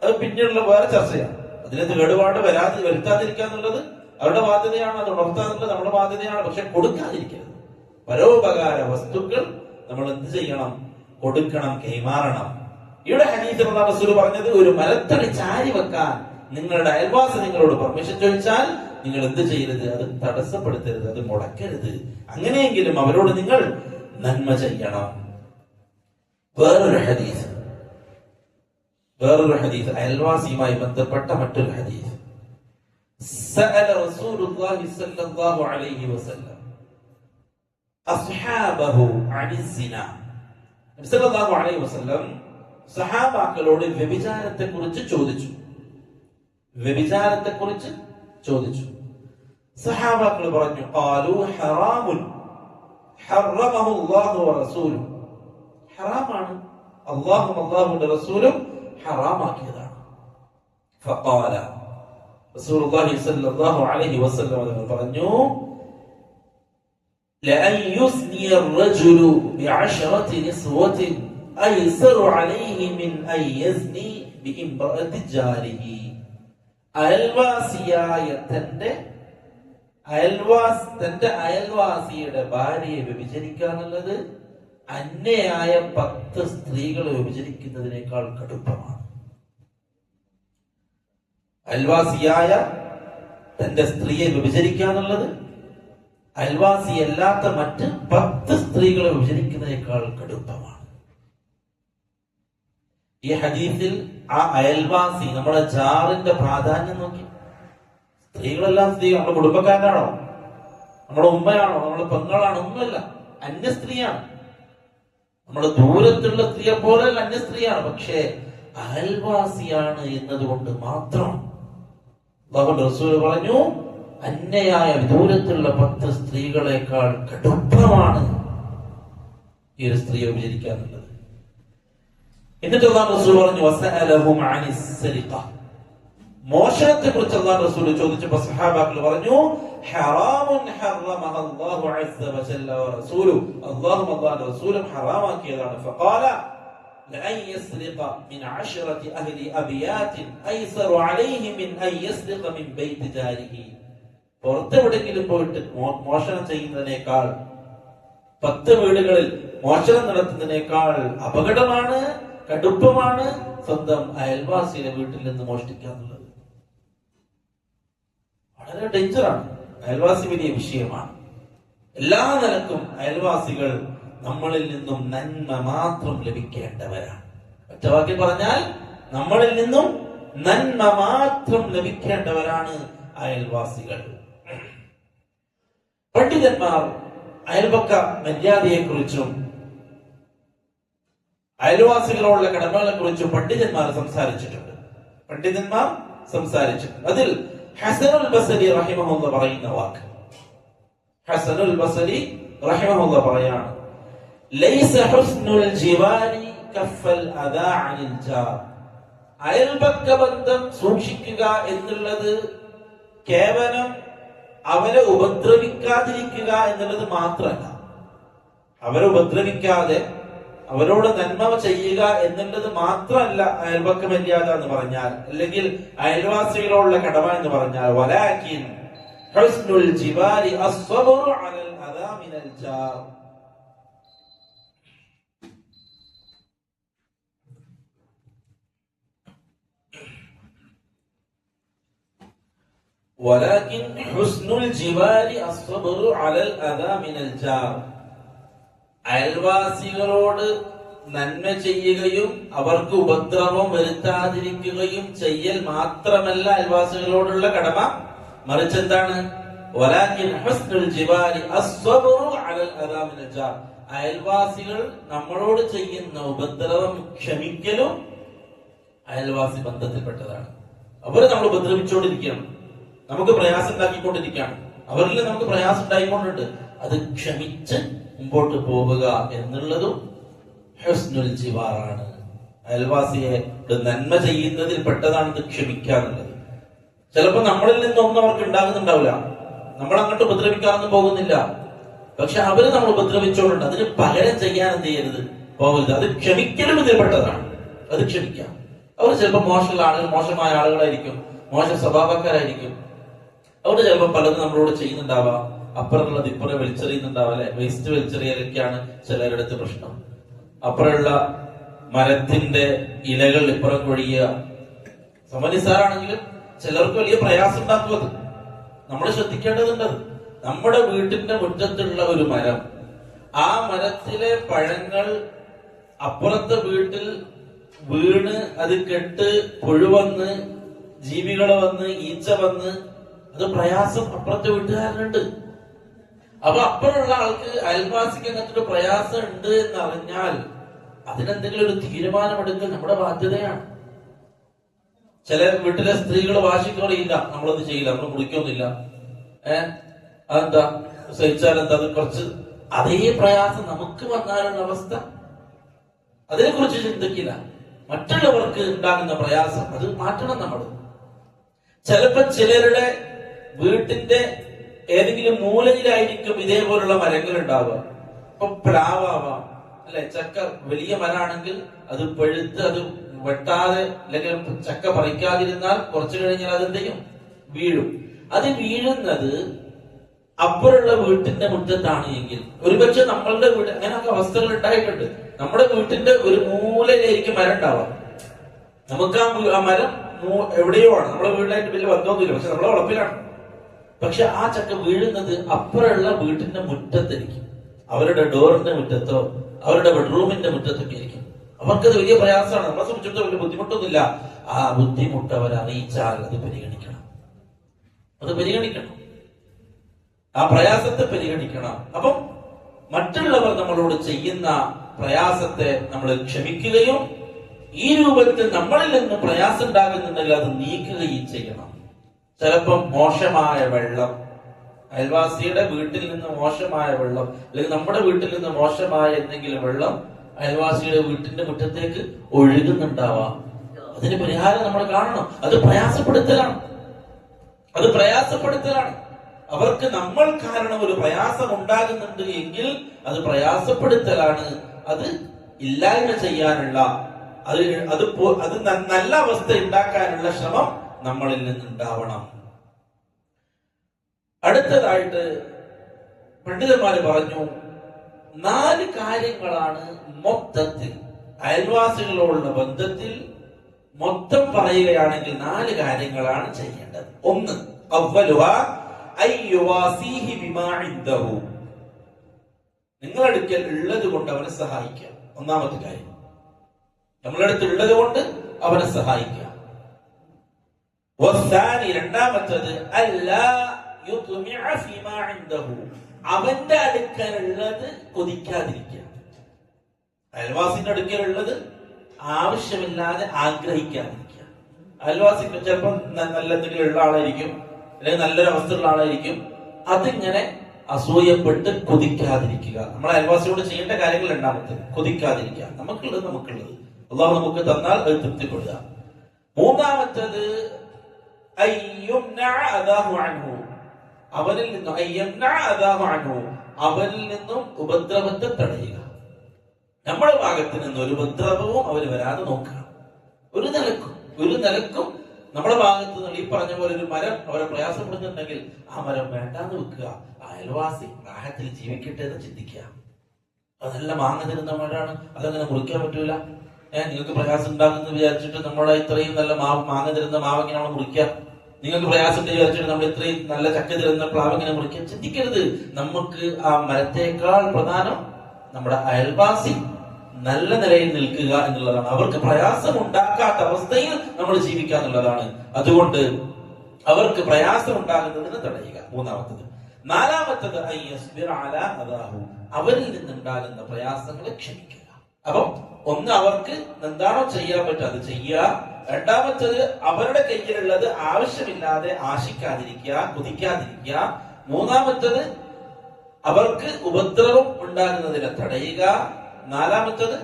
അത് പിന്നീടുള്ള വേറെ ചർച്ചയാണ്. അതിനകത്ത് കേടുപാട് വരുത്താതിരിക്കാന്നുള്ളത് അവരുടെ ബാധ്യതയാണ്, അത് ഉണർത്താന്നുള്ളത് നമ്മുടെ ബാധ്യതയാണ്. പക്ഷെ കൊടുക്കാതിരിക്കരുത്. പരോപകാര വസ്തുക്കൾ നമ്മൾ എന്ത് ചെയ്യണം? കൊടുക്കണം, കൈമാറണം. ഇവിടെ ഹദീസിൽ റസൂൽ പറഞ്ഞത്, ഒരു മരത്തടി ചാരി വെക്കാൻ നിങ്ങളുടെ അയൽവാസി നിങ്ങളോട് പെർമിഷൻ ചോദിച്ചാൽ നിങ്ങൾ എന്ത് ചെയ്യരുത്? അത് തടസ്സപ്പെടുത്തരുത്, അത് മുടക്കരുത്. അങ്ങനെയെങ്കിലും അവരോട് നിങ്ങൾ നന്മ ചെയ്യണം. വേറൊരു ഹദീസ്, അയൽവാസിയുമായി ബന്ധപ്പെട്ട മറ്റൊരു ഹദീസ്. സഅല റസൂലുള്ളാഹി സ്വല്ലല്ലാഹു അലൈഹി വസല്ലം അസ്ഹാബഹു അനിസ്സിനാ. നബി സല്ലല്ലാഹു അലൈഹി വസല്ലം സഹാബാക്കളോട് വ്യഭിചാരത്തെക്കുറിച്ച് ചോദിച്ചു. സഹാബാക്കൾ പറഞ്ഞു, ഖാലു ഹറാമുൻ ഹറമഹു അല്ലാഹു വറസൂലുഹു. ഹറാമാണ്, അല്ലാഹും അല്ലാഹുവിന്റെ റസൂലും ഹറാമാക്കിയതാണ്. ഫഖാല റസൂലുള്ളാഹി സ്വല്ലല്ലാഹു അലൈഹി വസല്ലം പറഞ്ഞു, ലഅൻ യുസ്നിയ الرجل بعشرة نسوة أيسر عليه من أن يزني بامرأة جاره. തന്റെ അയൽവാസിയുടെ ഭാര്യയെ വ്യഭിചരിക്കാന്നുള്ളത് അന്യയായ 10 സ്ത്രീകളെ വ്യഭിചരിക്കുന്നതിനേക്കാൾ കടുപ്പമാണ്. അയൽവാസിയായ തന്റെ സ്ത്രീയെ വ്യഭിചരിക്കാന്നുള്ളത് അയൽവാസിയല്ലാത്ത മറ്റ് 10 സ്ത്രീകളെ വ്യഭിചരിക്കുന്നതിനേക്കാൾ കടുപ്പമാണ്. ഈ ഹദീസിൽ ആ അയൽവാസി, നമ്മുടെ ജാറിന്റെ പ്രാധാന്യം നോക്കി. സ്ത്രീകളെല്ലാം നമ്മുടെ കുടുംബക്കാരനാണോ, നമ്മുടെ ഉമ്മയാണോ, നമ്മുടെ പെങ്ങളാണോ? ഒന്നുമല്ല, അന്യ സ്ത്രീയാണ്. നമ്മുടെ ദൂരത്തുള്ള സ്ത്രീയെ പോലെ അന്യ സ്ത്രീയാണ്. പക്ഷേ അയൽവാസിയാണ് എന്നതുകൊണ്ട് മാത്രം അല്ലാഹുവിന്റെ റസൂൽ പറഞ്ഞു, അന്യയായ ദൂരത്തുള്ള 10 സ്ത്രീകളെക്കാൾ കടുപ്പമാണ് ഈ ഒരു സ്ത്രീയെ വിചരിക്കാന്നുള്ളത്. എന്നിട്ട് അല്ലാഹു റസൂൽ പറഞ്ഞു, വസഅലഹും അനിസ്സരിഖ. മോഷണത്തെ കുറിച്ച് അല്ലാഹു റസൂൽ ചോദിച്ചപ്പോൾ സഹാബാക്കൾ പറഞ്ഞു, ഹറാമുൻ ഹറമഹ അല്ലാഹു അസ്സ വജല്ല വറസൂലുഹു. അല്ലാഹും അല്ലാഹുവിന്റെ റസൂലും ഹറാമാക്കിയതാണ്. ഫഖാല ലഅൻ യസ്രിഖ മിൻ 10 അഹ്ലി അബിയാത്തിൻ ഐസറു അലൈഹി മിൻ അൻ യസ്രിഖ മിൻ ബൈതി ജാരിഹി. പുറത്തെവിടെങ്കിലും പോയിട്ട് മോഷണം ചെയ്യുന്നതിനേക്കാൾ, 10 വീടുകളിൽ മോഷണം നടത്തുന്നതിനേക്കാൾ അപകടമാണ് കടുപ്പമാണ് സ്വന്തം അയൽവാസിയുടെ വീട്ടിൽ നിന്ന് മോഷ്ടിക്കുക എന്നുള്ളത്. വളരെ ഡേഞ്ചറാണ്. അയൽവാസി വലിയ വിഷയമാണ്. എല്ലാ നിലക്കും അയൽവാസികൾ നമ്മളിൽ നിന്നും നന്മ മാത്രം ലഭിക്കേണ്ടവരാണ്. ഒറ്റ വാക്കിൽ പറഞ്ഞാൽ നമ്മളിൽ നിന്നും നന്മ മാത്രം ലഭിക്കേണ്ടവരാണ് അയൽവാസികൾ. പണ്ഡിതന്മാർ അയൽപക്ക മര്യാദയെക്കുറിച്ചും അയൽവാസികളോടുള്ള കടമകളെ കുറിച്ചും പണ്ഡിതന്മാർ സംസാരിച്ചിട്ടുണ്ട്. അതിൽ ഹസനുൽ ബസരി റഹിമഹുല്ലാഹ് പറയുന്ന വാക്ക്, ഹസനുൽ ബസരി റഹിമഹുല്ലാഹ് പറയാണ്, ലൈസ ഹുസ്നുൽ ജിവാരി കഫൽ അദാ അനിൽ ജാർ. അയൽപക്ക ബന്ധം സൂക്ഷിക്കുക എന്നുള്ളത് കേവലം അവരെ ഉപദ്രവിക്കാതിരിക്കുക എന്നുള്ളത് മാത്രമല്ല. അവരെ ഉപദ്രവിക്കാതെ അവരോട് നന്മ ചെയ്യുക എന്നുള്ളത് മാത്രമല്ല അയൽപക്ക മര്യാദ എന്ന് പറഞ്ഞാൽ, അല്ലെങ്കിൽ അയൽവാസികളോടുള്ള കടമ എന്ന് പറഞ്ഞാൽ, വലാകിൻ ഹുസ്നുൽ ജിവാരി അസ്സബ്റു അലൽ അദാ മിനൽ ജാർ. ولكن حسن الجوار الصبر على الأذى من الجار. അയൽവാസികളോട് നന്മ ചെയ്യുകയും അവർക്ക് ഉപദ്രവം വരുത്താതിരിക്കുകയും ചെയ്യൽ മാത്രമല്ല അയൽവാസികളോടുള്ള കടമ, മറിച്ച് എന്താണ്? വലാകിൻ ഹുസ്നുൽ ജിവാരി അസ്സബ്റു അലൽ അദാ മിനൽ ജാർ. അയൽവാസികൾ നമ്മളോട് ചെയ്യുന്ന ഉപദ്രവം ക്ഷമിക്കലും അയൽവാസി ബന്ധത്തിൽപ്പെട്ടതാണ്. അവരെ നമ്മൾ ഉപദ്രവിച്ചുകൊണ്ടിരിക്കുകയാണ്, നമുക്ക് പ്രയാസം ഉണ്ടാക്കിക്കൊണ്ടിരിക്കുകയാണ്, അവരിൽ നമുക്ക് പ്രയാസം ഉണ്ടായിക്കൊണ്ടുണ്ട്. അത് ക്ഷമിച്ച് മുമ്പോട്ട് പോവുക എന്നുള്ളതും ഹുസ്നുൽ ജിവാറാണ്. അയൽവാസിയെ നന്മ ചെയ്യുന്നതിൽ പെട്ടതാണ് ഇത് ക്ഷമിക്കുക എന്നുള്ളത്. ചിലപ്പോൾ നമ്മളിൽ നിന്നൊന്നും അവർക്ക് ഉണ്ടാകുന്നുണ്ടാവില്ല, നമ്മൾ അങ്ങോട്ട് ഉപദ്രവിക്കാനൊന്നും പോകുന്നില്ല, പക്ഷെ അവര് നമ്മൾ ഉപദ്രവിച്ചോണ്ട് അതിന് പകരം ചെയ്യാൻ എന്ത് ചെയ്യരുത്, പോകരുത്. അത് ക്ഷമിക്കലും ഇതിൽപ്പെട്ടതാണ്. അത് ക്ഷമിക്കാം. അവർ ചിലപ്പോൾ മോശമായ ആളുകളായിരിക്കും, മോശ സ്വഭാവക്കാരായിരിക്കും. അവർ ചിലപ്പോൾ പലതും നമ്മളോട് ചെയ്യുന്നുണ്ടാവാം, അപ്പുറത്തുള്ളത് ഇപ്പുറം വലിച്ചെറിയുന്നുണ്ടാവാം, അല്ലെ? വേസ്റ്റ് വലിച്ചെറിയലൊക്കെയാണ് ചിലരുടെ അടുത്ത് പ്രശ്നം. അപ്പുറമുള്ള മരത്തിന്റെ ഇലകൾ ഇപ്പുറം കൊഴിയുക സമനിസാറാണെങ്കിലും ചിലർക്ക് വലിയ പ്രയാസം ഉണ്ടാക്കുന്നത് നമ്മൾ ശ്രദ്ധിക്കേണ്ടതുണ്ട്. നമ്മുടെ വീട്ടിന്റെ മുറ്റത്തുള്ള ഒരു മരം, ആ മരത്തിലെ പഴങ്ങൾ അപ്പുറത്തെ വീട്ടിൽ വീണ് അത് കെട്ട് പുഴുവന്ന് ജീവികൾ വന്ന് ഈച്ച വന്ന് അത് പ്രയാസം അപ്പുറത്തെ വീട്ടുകാരനുണ്ട്. അപ്പൊ അപ്പുറമുള്ള ആൾക്ക് അയൽവാസിക്ക് അങ്ങനത്തെ പ്രയാസം ഉണ്ട് എന്ന് അറിഞ്ഞാൽ അതിനെന്തെങ്കിലും ഒരു തീരുമാനമെടുക്കൽ നമ്മുടെ ബാധ്യതയാണ്. ചില വീട്ടിലെ സ്ത്രീകൾ വാശിക്ക് പറയില്ല, നമ്മളത് ചെയ്യില്ല, നമ്മൾ കുളിക്കൊന്നുമില്ല, അതെന്താ സഹിച്ചാൽ എന്താ, അത് കുറച്ച് അതേ പ്രയാസം നമുക്ക് വന്നാലുള്ള അവസ്ഥ അതിനെ കുറിച്ച് ചിന്തിക്കില്ല. മറ്റുള്ളവർക്ക് ഉണ്ടാകുന്ന പ്രയാസം അത് മാറ്റണം നമ്മൾ. ചിലപ്പോ ചിലരുടെ വീട്ടിന്റെ ഏതെങ്കിലും മൂലയിലായിരിക്കും ഇതേപോലുള്ള മരങ്ങൾ ഉണ്ടാവുക. ഇപ്പൊ പ്ലാവാവാം, അല്ലെ? ചക്ക വലിയ മരമാണെങ്കിൽ അത് പഴുത്ത് അത് വെട്ടാതെ അല്ലെങ്കിൽ ചക്ക പറിക്കാതിരുന്നാൽ കുറച്ചു കഴിഞ്ഞാൽ അതെന്ത് ചെയ്യും, വീഴും. അത് വീഴുന്നത് അപ്പുറമുള്ള വീട്ടിന്റെ മുറ്റത്താണ് എങ്കിൽ ഒരുപക്ഷെ നമ്മളുടെ വീട് അങ്ങനെയൊക്കെ അവസ്ഥകൾ ഉണ്ടായിട്ടുണ്ട്. നമ്മുടെ വീട്ടിന്റെ ഒരു മൂലയിലായിരിക്കും മരം ഉണ്ടാവാം. നമുക്ക് ആ മരം എവിടെയോ ആണ്, നമ്മുടെ വീട്ടിലായിട്ട് വലിയ ബന്ധമൊന്നുമില്ല, പക്ഷെ നമ്മളെ വളപ്പിലാണ്. പക്ഷെ ആ ചക്ക വീഴുന്നത് അപ്പുറമുള്ള വീട്ടിന്റെ മുറ്റത്തായിരിക്കും, അവരുടെ ഡോറിന്റെ മുറ്റത്തോ അവരുടെ ബെഡ്റൂമിന്റെ മുറ്റത്തൊക്കെ ആയിരിക്കും. അവർക്കത് വലിയ പ്രയാസമാണ്. നമ്മളെ സംബന്ധിച്ചിടത്തോളം വലിയ ബുദ്ധിമുട്ടൊന്നുമില്ല. ആ ബുദ്ധിമുട്ട് അവരറിയിച്ചാൽ അത് പരിഗണിക്കണം, ആ പ്രയാസത്തെ പരിഗണിക്കണം. അപ്പം മറ്റുള്ളവർ നമ്മളോട് ചെയ്യുന്ന പ്രയാസത്തെ നമ്മൾ ക്ഷമിക്കുകയും ഈ രൂപത്തിൽ നമ്മളിൽ നിന്ന് പ്രയാസം ഉണ്ടാകുന്നുണ്ടെങ്കിൽ അത് നീക്കുകയും ചെയ്യണം. ചിലപ്പം മോശമായ വെള്ളം, അയൽവാസിയുടെ വീട്ടിൽ നിന്ന് മോശമായ വെള്ളം, അല്ലെങ്കിൽ നമ്മുടെ വീട്ടിൽ നിന്ന് മോശമായ എന്തെങ്കിലും വെള്ളം അയൽവാസിയുടെ വീട്ടിന്റെ മുറ്റത്തേക്ക് ഒഴുകുന്നുണ്ടാവാം. അതിന് പരിഹാരം നമ്മൾ കാണണം. അത് പ്രയാസപ്പെടുത്തലാണ്. അവർക്ക് നമ്മൾ കാരണം ഒരു പ്രയാസം ഉണ്ടാകുന്നുണ്ട് എങ്കിൽ അത് പ്രയാസപ്പെടുത്തലാണ്. അത് ഇല്ലായ്മ ചെയ്യാനുള്ള, അത് നല്ല അവസ്ഥ ഉണ്ടാക്കാനുള്ള ശ്രമം നമ്മളിൽ നിന്നുണ്ടാവണം. അടുത്തതായിട്ട് പണ്ഡിതന്മാര് പറഞ്ഞു, 4 കാര്യങ്ങളാണ് മൊത്തത്തിൽ അയൽവാസികളോടുള്ള ബന്ധത്തിൽ മൊത്തം പറയുകയാണെങ്കിൽ 4 കാര്യങ്ങളാണ് ചെയ്യേണ്ടത്. ഒന്ന്, അവ്വലുഹാ അയ്യുവാസിഹി ബിമാ ഇൻദഹു, നിങ്ങളടുക്കൽ ഉള്ളത് കൊണ്ട് അവനെ സഹായിക്കുക. ഒന്നാമത്തെ കാര്യം, നമ്മളടുത്ത് ഉള്ളത് കൊണ്ട് അവനെ സഹായിക്കുക. വസ്സാനി, രണ്ടാമത്തത് അല്ലാ യുത്മിഅ ഫീമാ ഇൻദഹു, അവന്റെ അടുക്കലുള്ളത് കൊതിക്കാതിരിക്കുക. അയൽവാസിന്റെ അടുക്കലുള്ളത് ആവശ്യമില്ലാതെ ആഗ്രഹിക്കാതിരിക്കുക. അയൽവാസിക്ക് ചിലപ്പം നല്ല എന്തെങ്കിലും ഉള്ള ആളായിരിക്കും, അല്ലെങ്കിൽ നല്ലൊരു അവസ്ഥയുള്ള ആളായിരിക്കും. അതിങ്ങനെ അസൂയപ്പെട്ട് കൊതിക്കാതിരിക്കുക. നമ്മളെ അയൽവാസിയോട് ചെയ്യേണ്ട കാര്യങ്ങൾ രണ്ടാമത്തെ, കൊതിക്കാതിരിക്കുക. നമുക്കുള്ളത് അള്ളാഹു നമുക്ക് തന്നാൽ അത് തൃപ്തിപ്പെടുക. മൂന്നാമത്തത് അവനിൽ നിന്നും ഉപദ്രവത്തെ തടയുക. നമ്മുടെ ഭാഗത്ത് നിന്ന് ഒരു ഉപദ്രവവും അവര് വരാതെ നോക്കുക. ഒരു നിലക്കും നമ്മുടെ ഭാഗത്ത് നിന്ന് ഈ പറഞ്ഞ പോലെ ഒരു മരം അവരെ പ്രയാസപ്പെടുന്നുണ്ടെങ്കിൽ ആ മരം വേണ്ടാന്ന് വെക്കുക. അയൽവാസി പ്രായത്തിൽ ജീവിക്കട്ടെ എന്ന് ചിന്തിക്കുക. അതല്ല മാങ്ങ തരുന്ന മരമാണ്, അതങ്ങനെ മുറിക്കാൻ പറ്റൂല. നിങ്ങൾക്ക് പ്രയാസം ഉണ്ടാകുന്ന വിചാരിച്ചിട്ട് നമ്മുടെ ഇത്രയും നല്ല മാങ്ങ തരുന്ന മാവെങ്ങനെ നമ്മൾ മുറിക്കാം? നിങ്ങൾക്ക് പ്രയാസം വിചാരിച്ചിട്ട് നമ്മൾ ഇത്രയും നല്ല ചക്ക തരുന്ന പ്ലാവെങ്ങനെ മുറിക്കാം? ചിന്തിക്കരുത്. നമുക്ക് ആ മരത്തേക്കാൾ പ്രധാനം നമ്മുടെ അയൽവാസി നല്ല നിലയിൽ നിൽക്കുക എന്നുള്ളതാണ്. അവർക്ക് പ്രയാസം ഉണ്ടാക്കാത്ത അവസ്ഥയിൽ നമ്മൾ ജീവിക്കുക എന്നുള്ളതാണ്. അതുകൊണ്ട് അവർക്ക് പ്രയാസം ഉണ്ടാകുന്നതിന് തടയുക. മൂന്നാമത്തത്. നാലാമത്തത് അവരിൽ നിന്നുണ്ടാകുന്ന പ്രയാസങ്ങളെ ക്ഷമിക്കുക. അപ്പം ഒന്ന്, അവർക്ക് എന്താണോ ചെയ്യാൻ പറ്റുക അത് ചെയ്യുക. രണ്ടാമത്തത്, അവരുടെ കയ്യിലുള്ളത് ആവശ്യമില്ലാതെ ആശിക്കാതിരിക്കുക, കൊതിക്കാതിരിക്കുക. മൂന്നാമത്തത്, അവർക്ക് ഉപദ്രവം ഉണ്ടാകുന്നതിനെ തടയുക. നാലാമത്തത്,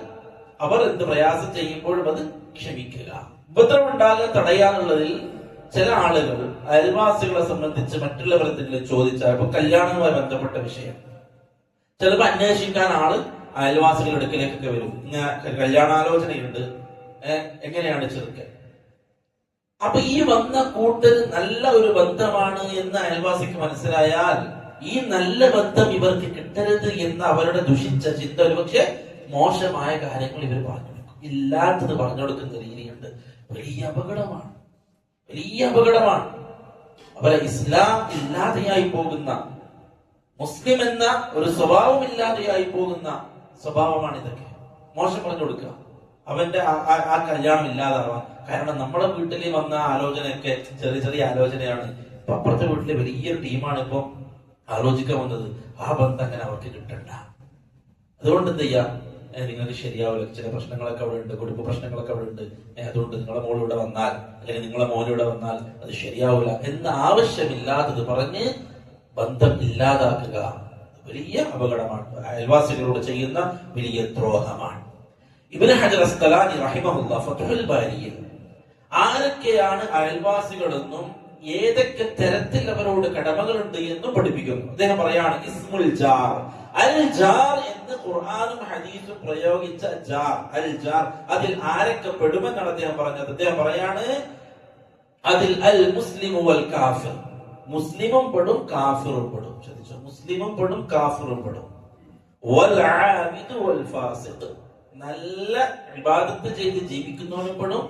അവർ എന്ത് പ്രയാസം ചെയ്യുമ്പോഴും അത് ക്ഷമിക്കുക. ഉപദ്രവം ഉണ്ടാകുക തടയാന്നുള്ളതിൽ ചില ആളുകൾ അയൽവാസികളെ സംബന്ധിച്ച് മറ്റുള്ളവർ എന്തെങ്കിലും ചോദിച്ചാൽ, ഇപ്പൊ കല്യാണവുമായി ബന്ധപ്പെട്ട വിഷയം ചിലപ്പോ അന്വേഷിക്കാൻ ആള് അയൽവാസികളുടെ അടുക്കലേക്കൊക്കെ വരും. കല്യാണാലോചനയുണ്ട്, എങ്ങനെയാണ് ചെറുക്കൻ? അപ്പൊ ഈ വന്ന കൂട്ടർ നല്ല ഒരു ബന്ധമാണ് എന്ന് അയൽവാസിക്ക് മനസ്സിലായാൽ ഈ നല്ല ബന്ധം ഇവർക്ക് കിട്ടരുത് എന്ന അവരുടെ ദുഷിച്ച ചിന്ത ഒരുപക്ഷെ മോശമായ കാര്യങ്ങൾ ഇവർ പറഞ്ഞു കൊടുക്കും. ഇല്ലാത്തത് പറഞ്ഞു കൊടുക്കുന്ന രീതിയുണ്ട്. വലിയ അപകടമാണ്. അവരെ ഇസ്ലാം ഇല്ലാതെയായി പോകുന്ന, മുസ്ലിം എന്ന ഒരു സ്വഭാവം ഇല്ലാതെയായി പോകുന്ന സ്വഭാവമാണ് ഇതൊക്കെ. മോശം പറഞ്ഞു കൊടുക്കുക, അവന്റെ ആ കല്യാണം ഇല്ലാതാവാൻ. കാരണം നമ്മുടെ വീട്ടിൽ വന്ന ആലോചനയൊക്കെ ചെറിയ ആലോചനയാണ്. ഇപ്പൊ അപ്പുറത്തെ വീട്ടിലെ വലിയൊരു ടീമാണ് ഇപ്പൊ ആലോചിക്കാൻ വന്നത്. ആ ബന്ധം അങ്ങനെ അവർക്ക് കിട്ടണ്ട. അതുകൊണ്ട് എന്ത് ചെയ്യാം, നിങ്ങൾക്ക് ശരിയാവില്ല, ചില പ്രശ്നങ്ങളൊക്കെ അവിടെ ഉണ്ട്, കുടുംബ പ്രശ്നങ്ങളൊക്കെ അവിടെ ഉണ്ട്, അതുകൊണ്ട് നിങ്ങളെ മോളിവിടെ വന്നാൽ അല്ലെങ്കിൽ നിങ്ങളെ മോനിവിടെ വന്നാൽ അത് ശരിയാവില്ല എന്ന് ആവശ്യമില്ലാത്തത് പറഞ്ഞ് ബന്ധം ഇല്ലാതാക്കുക വലിയ അപകടമാണ്. അയൽവാസികളോട് ചെയ്യുന്ന വലിയ ദ്രോഹമാണ്. ഇബ്നു ഹജർ അസ്ഖലാനി റഹിമഹുല്ലാഹ് ഫത്ഹുൽ ബാരിയിൽ ആരൊക്കെയാണ് അയൽവാസികളെന്നും ഏതൊക്കെ തരത്തിൽ അവരോട് കടമകളുണ്ട് എന്നും പഠിപ്പിക്കുന്നു. അദ്ദേഹം പറയാണ്, ഇസ്മുൽ ജാർ, അൽ ജാർ എന്ന് ഖുർആനും ഹദീസും പ്രയോഗിച്ച ജാർ, അൽ ജാർ, അതിൽ ആരൊക്കെ പെടുമെന്നാണ് അദ്ദേഹം പറഞ്ഞത്. അദ്ദേഹം പറയാണ്, അതിൽ അൽ മുസ്ലിമു വൽ കാഫിർ, മുസ്ലിമും പെടും കാഫിറും പെടും. ശ്രദ്ധിച്ചോ, മുസ്ലിമും പെടും കാഫിറും പെടും. വൽ ആബിദു വൽ ഫാസിഖ്, നല്ല ഇബാദത്ത് ചെയ്ത് ജീവിക്കുന്നവനും പെടും,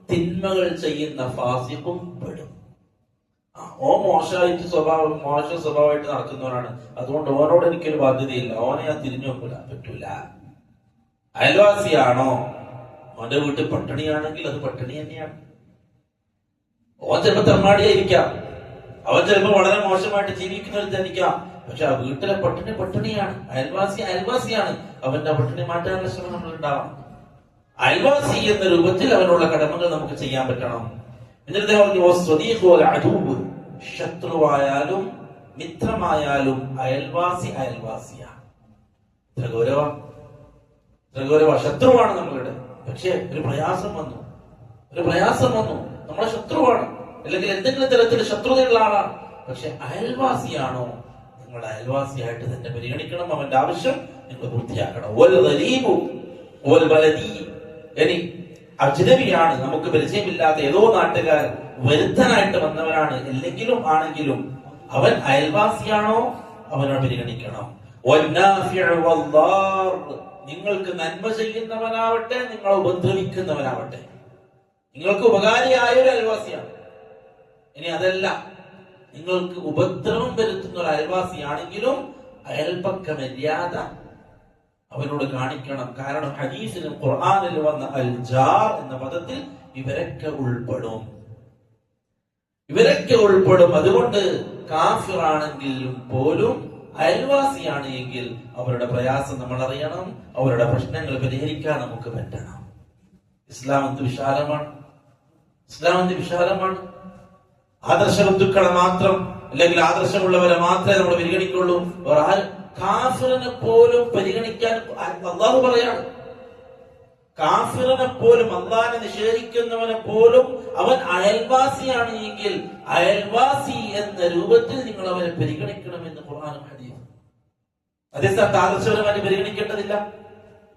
തിന്മകൾ ചെയ്യുന്ന ഫാസിഖും പെടും. മോശ സ്വഭാവമായിട്ട് നടക്കുന്നവനാണ്, അതുകൊണ്ട് ഓനോട് എനിക്കൊരു ബാധ്യതയില്ല, ഓനെ ഞാൻ തിരിഞ്ഞു നോക്കൂല, പറ്റൂല. അയൽവാസിയാണോ, ഓന്റെ വീട്ടിൽ പട്ടിണിയാണെങ്കിൽ അത് പട്ടിണി തന്നെയാണ്. ഓൻ ചിലപ്പോ തെമ്മാടിയായിരിക്കാം, അവൻ ചിലപ്പോ വളരെ മോശമായിട്ട് ജീവിക്കുന്നവരിക്കാം, പക്ഷെ ആ വീട്ടിലെ പട്ടിണിയാണ്. അയൽവാസിയാണ്, അവന്റെ പട്ടിണി മാറ്റാനുള്ള ശ്രമം നമ്മൾ ഉണ്ടാവണം. അയൽവാസി എന്ന രൂപത്തിൽ അവനുള്ള കടമകൾ നമുക്ക് ചെയ്യാൻ പറ്റണം. എന്നിട്ട് ശത്രുവായാലും മിത്രമായാലും അയൽവാസിയാണ്. ഇത്ര ഗൗരവ. ശത്രുവാണ് നമ്മളുടെ, പക്ഷെ ഒരു പ്രയാസം വന്നു, നമ്മളെ ശത്രുവാണ്, അല്ലെങ്കിൽ എന്തെങ്കിലും തരത്തിൽ ശത്രുതയുള്ള ആളാണ്, പക്ഷെ അയൽവാസിയാണോ, നിങ്ങളുടെ അയൽവാസിയായിട്ട് തന്നെ പരിഗണിക്കണം. അവന്റെ ആവശ്യം നിങ്ങൾ പൂർത്തിയാക്കണം. ഇനി അജ്നബിയാണ്, നമുക്ക് പരിചയമില്ലാത്ത ഏതോ നാട്ടുകാരൻ വരുത്തനായിട്ട് വന്നവരാണ്, ആണെങ്കിലും അവൻ അയൽവാസിയാണോ, അവനോട് പരിഗണിക്കണം. നിങ്ങൾക്ക് നന്മ ചെയ്യുന്നവനാവട്ടെ, നിങ്ങളെ ഉപദ്രവിക്കുന്നവനാവട്ടെ, നിങ്ങൾക്ക് ഉപകാരിയായ ഒരു അയൽവാസിയാണ്. ഇനി അതല്ല, നിങ്ങൾക്ക് ഉപദ്രവം വരുത്തുന്ന ഒരു അയൽവാസിയാണെങ്കിലും അയൽപക്ക മര്യാദ അവനോട് കാണിക്കണം. കാരണം ഹദീസിലും ഖുർആനിൽ വന്ന അൽ ജാർ എന്ന പദത്തിൽ ഇവരൊക്കെ ഉൾപ്പെടും. അതുകൊണ്ട് കാഫിറാണെങ്കിലും പോലും അയൽവാസിയാണ് എങ്കിൽ അവരുടെ പ്രയാസം നമ്മൾ അറിയണം, അവരുടെ പ്രശ്നങ്ങൾ പരിഹരിക്കാൻ നമുക്ക് പറ്റണം. ഇസ്ലാം എന്ത് വിശാലമാണ്. ആദർശ ബന്ധുക്കളെ മാത്രം അല്ലെങ്കിൽ ആദർശമുള്ളവരെ മാത്രമേ നമ്മൾ പരിഗണിക്കുള്ളൂ. കാഫിറിനെ പോലും പരിഗണിക്കാൻ അല്ലാഹു പറയാണ്. കാഫിറിനെ പോലും, അല്ലാഹനെ നിഷേധിക്കുന്നവനെ പോലും അവൻ അയൽവാസിയാണ് എങ്കിൽ അയൽവാസി എന്ന രൂപത്തിൽ നിങ്ങൾ അവനെ പരിഗണിക്കണമെന്ന് ഖുർആനും ഹദീസും. അതേസമയത്ത് ആദർശപരമായി പരിഗണിക്കേണ്ടതില്ല,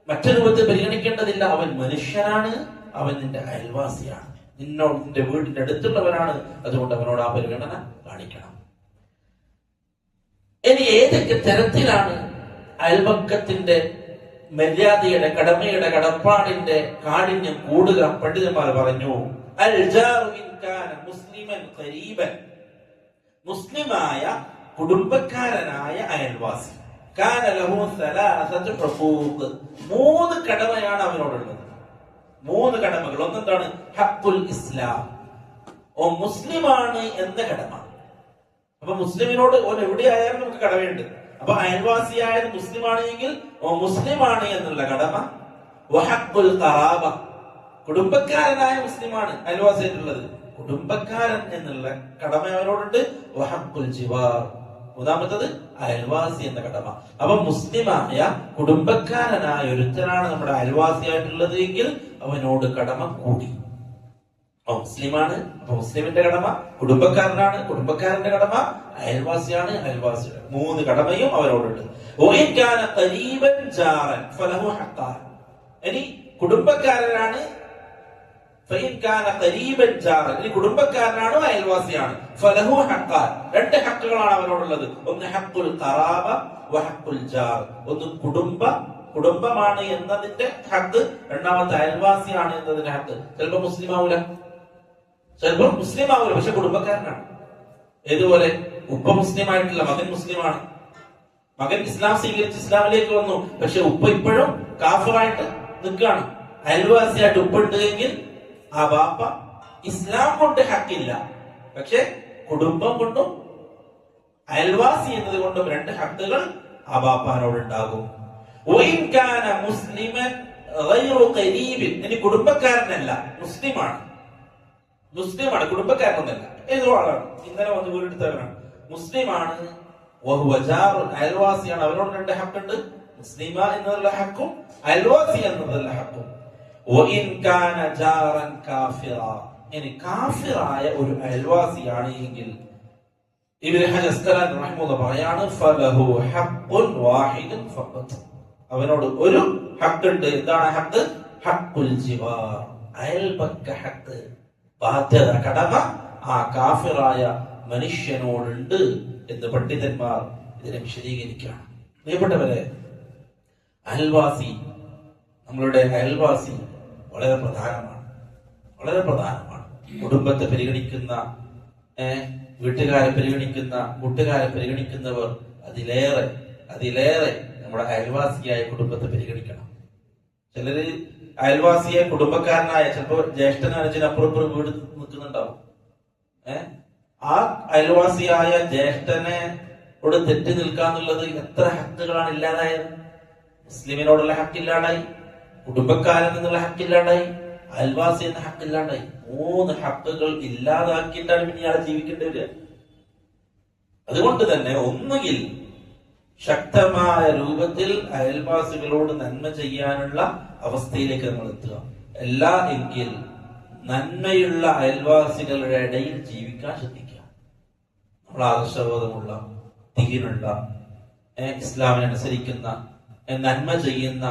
മറ്റൊരു രൂപത്തിൽ പരിഗണിക്കേണ്ടതില്ല. അവൻ മനുഷ്യനാണ്, അവൻ നിന്റെ അയൽവാസിയാണ്, നിന്നോട് നിന്റെ വീടിന്റെ അടുത്തുള്ളവനാണ്. അതുകൊണ്ട് അവനോട് ആ പരിഗണന കാണിക്കണം. ഇനി ഏതൊക്കെ തരത്തിലാണ് അയൽപക്കത്തിന്റെ മര്യാദയുടെ, കടമയുടെ, കടപ്പാടിന്റെ കാഠിന്യം കൂടുക? പണ്ഡിതന്മാർ പറഞ്ഞു, അൽ ജാറു ഇൻ കാന മുസ്ലിമൻ ഖരീബൻ, മുസ്ലിമായ കുടുംബക്കാരനായ അയൽവാസി, കാന ലഹു സലാസതു ഹുഖൂഖ്, 3 കടമയാണ് അവനോടുള്ളത്. 3 കടമകൾ. ഒന്നെന്താണ്? ഹഖ്ഖുൽ ഇസ്ലാം, ഓ മുസ്ലിമാണ് എന്ന കടമ. അപ്പൊ മുസ്ലിമിനോട് ഓൻ എവിടെയായാലും നമുക്ക് കടമയുണ്ട്. അപ്പൊ അയൽവാസിയായത് മുസ്ലിമാണ് എങ്കിൽ ഓ മുസ്ലിമാണ് എന്നുള്ള കടമ. വഹഖ്ഖുൽ ഖറാബ, കുടുംബക്കാരനായ മുസ്ലിമാണ് അയൽവാസിയായിട്ടുള്ളത്, കുടുംബക്കാരൻ എന്നുള്ള കടമ അവനോടുണ്ട്. വഹഖ്ഖുൽ ജിവാർ, 3ാമത്തത് അയൽവാസി എന്ന കടമ. അപ്പൊ മുസ്ലിമായ കുടുംബക്കാരനായ ഒരുത്തനാണ് നമ്മുടെ അയൽവാസിയായിട്ടുള്ളത് എങ്കിൽ അവനോട് കടമ കൂടി. മുസ്ലിമാണ്, അപ്പൊ മുസ്ലിമിന്റെ കടമ, കുടുംബക്കാരനാണ്, കുടുംബക്കാരന്റെ കടമ, അയൽവാസിയാണ്, അയൽവാസിയുടെ 3 കടമയും അവരോടുണ്ട്. ഇനി കുടുംബക്കാരനാണ്, ഇനി കുടുംബക്കാരനാണോ അയൽവാസിയാണ്, ഫലഹു ഹഖ്ഖാൻ, 2 ഹക്കുകളാണ് അവരോടുള്ളത്. ഒന്ന് ഹഖ്ഖുൽ ഖറാബ വഹഖ്ഖുൽ ജാർ, ഒന്ന് കുടുംബമാണ് എന്നതിന്റെ ഹക്ക്, 2ാമത്തെ അയൽവാസിയാണ് എന്നതിന്റെ ഹക്ക്. ചിലപ്പോ മുസ്ലിം ആവൂല, പക്ഷെ കുടുംബക്കാരനാണ്. ഏതുപോലെ ഉപ്പ മുസ്ലിം ആയിട്ടില്ല, മകൻ മുസ്ലിമാണ്, മകൻ ഇസ്ലാം സ്വീകരിച്ച് ഇസ്ലാമിലേക്ക് വന്നു, പക്ഷെ ഉപ്പ ഇപ്പോഴും കാഫിറായിട്ട് നിൽക്കുകയാണ്. അയൽവാസിയായിട്ട് ഉപ്പ ഉണ്ടെങ്കിൽ ആ ബാപ്പ ഇസ്ലാം കൊണ്ട് ഹക്കില്ല, പക്ഷെ കുടുംബം കൊണ്ടും അയൽവാസി എന്നത് കൊണ്ടും 2 ഹക്കുകൾ ആ ബാപ്പാനോടുണ്ടാകും. ഇനി കുടുംബക്കാരനല്ല, മുസ്ലിമാണ്, കുടുംബക്കാരനൊന്നല്ല, ഏതോ ആളാണ്, ഇന്നലെ വന്ന് വീടെടുത്തവനാണ്, മുസ്ലിമാണ്, അയൽവാസിയാണ്, അവരോട് 2 ഹക്കുണ്ട്, മുസ്ലിമ എന്നുള്ള ഹക്കും അയൽവാസി എന്നുള്ള ഹക്കും. ഇനി കാഫിറായ ഒരു അയൽവാസിയാണ് എങ്കിൽ ഇബ്നു ഹജർ റഹിമഹുല്ലാഹ് പറയാണ്, ഫലഹു ഹഖ്ഖുൻ വാഹിദുൻ ഫഖത്ത്, അവനോട് ഒരു ഹക്കുണ്ട്. എന്താണ് ഹക്ക്? ഹഖ്ഖുൽ ജിവാർ, അയൽപക്ക ഹക്ക്, ബാധ്യത, കടമ ആ കാഫിറായ മനുഷ്യനോടുണ്ട് എന്ന് പണ്ഡിതന്മാർ ഇതിനെ വിശദീകരിക്കുകയാണ്. പ്രിയപ്പെട്ടവരെ, അയൽവാസി, നമ്മളുടെ അയൽവാസി വളരെ പ്രധാനമാണ്. കുടുംബത്തെ പരിഗണിക്കുന്ന, വീട്ടുകാരെ പരിഗണിക്കുന്ന, കൂട്ടുകാരെ പരിഗണിക്കുന്നവർ അതിലേറെ നമ്മുടെ അയൽവാസിയായ കുടുംബത്തെ പരിഗണിക്കണം. ചിലര് അയൽവാസിയെ കുടുംബക്കാരനായ, ചിലപ്പോ ജ്യേഷ്ഠനും അനുജനപ്പുറപ്പുറം വീട് നിൽക്കുന്നുണ്ടാവും. ആ അയൽവാസിയായ ജ്യേഷ്ഠനോട് തെറ്റി നിൽക്കാന്നുള്ളത് എത്ര ഹക്കുകളാണ് ഇല്ലാതായത്. മുസ്ലിമിനോടുള്ള ഹക്കില്ലാണ്ടായി, കുടുംബക്കാരൻ എന്നുള്ള ഹക്കില്ലാണ്ടായി, അയൽവാസി എന്ന ഹക്കില്ലാണ്ടായി. 3 ഹക്കുകൾ ഇല്ലാതാക്കിയിട്ടാണ് പിന്നെ ഇയാളെ ജീവിക്കേണ്ടി വരിക. അതുകൊണ്ട് തന്നെ ഒന്നുകിൽ ശക്തമായ രൂപത്തിൽ അയൽവാസികളോട് നന്മ ചെയ്യാനുള്ള അവസ്ഥയിലേക്ക് നമ്മൾ എത്തുക, അല്ല എങ്കിൽ നന്മയുള്ള അയൽവാസികളുടെ ഇടയിൽ ജീവിക്കാൻ ശ്രദ്ധിക്കുക. നമ്മൾ ആദർശബോധമുള്ള, ദീനുള്ള, ഇസ്ലാമിനനുസരിക്കുന്ന, നന്മ ചെയ്യുന്ന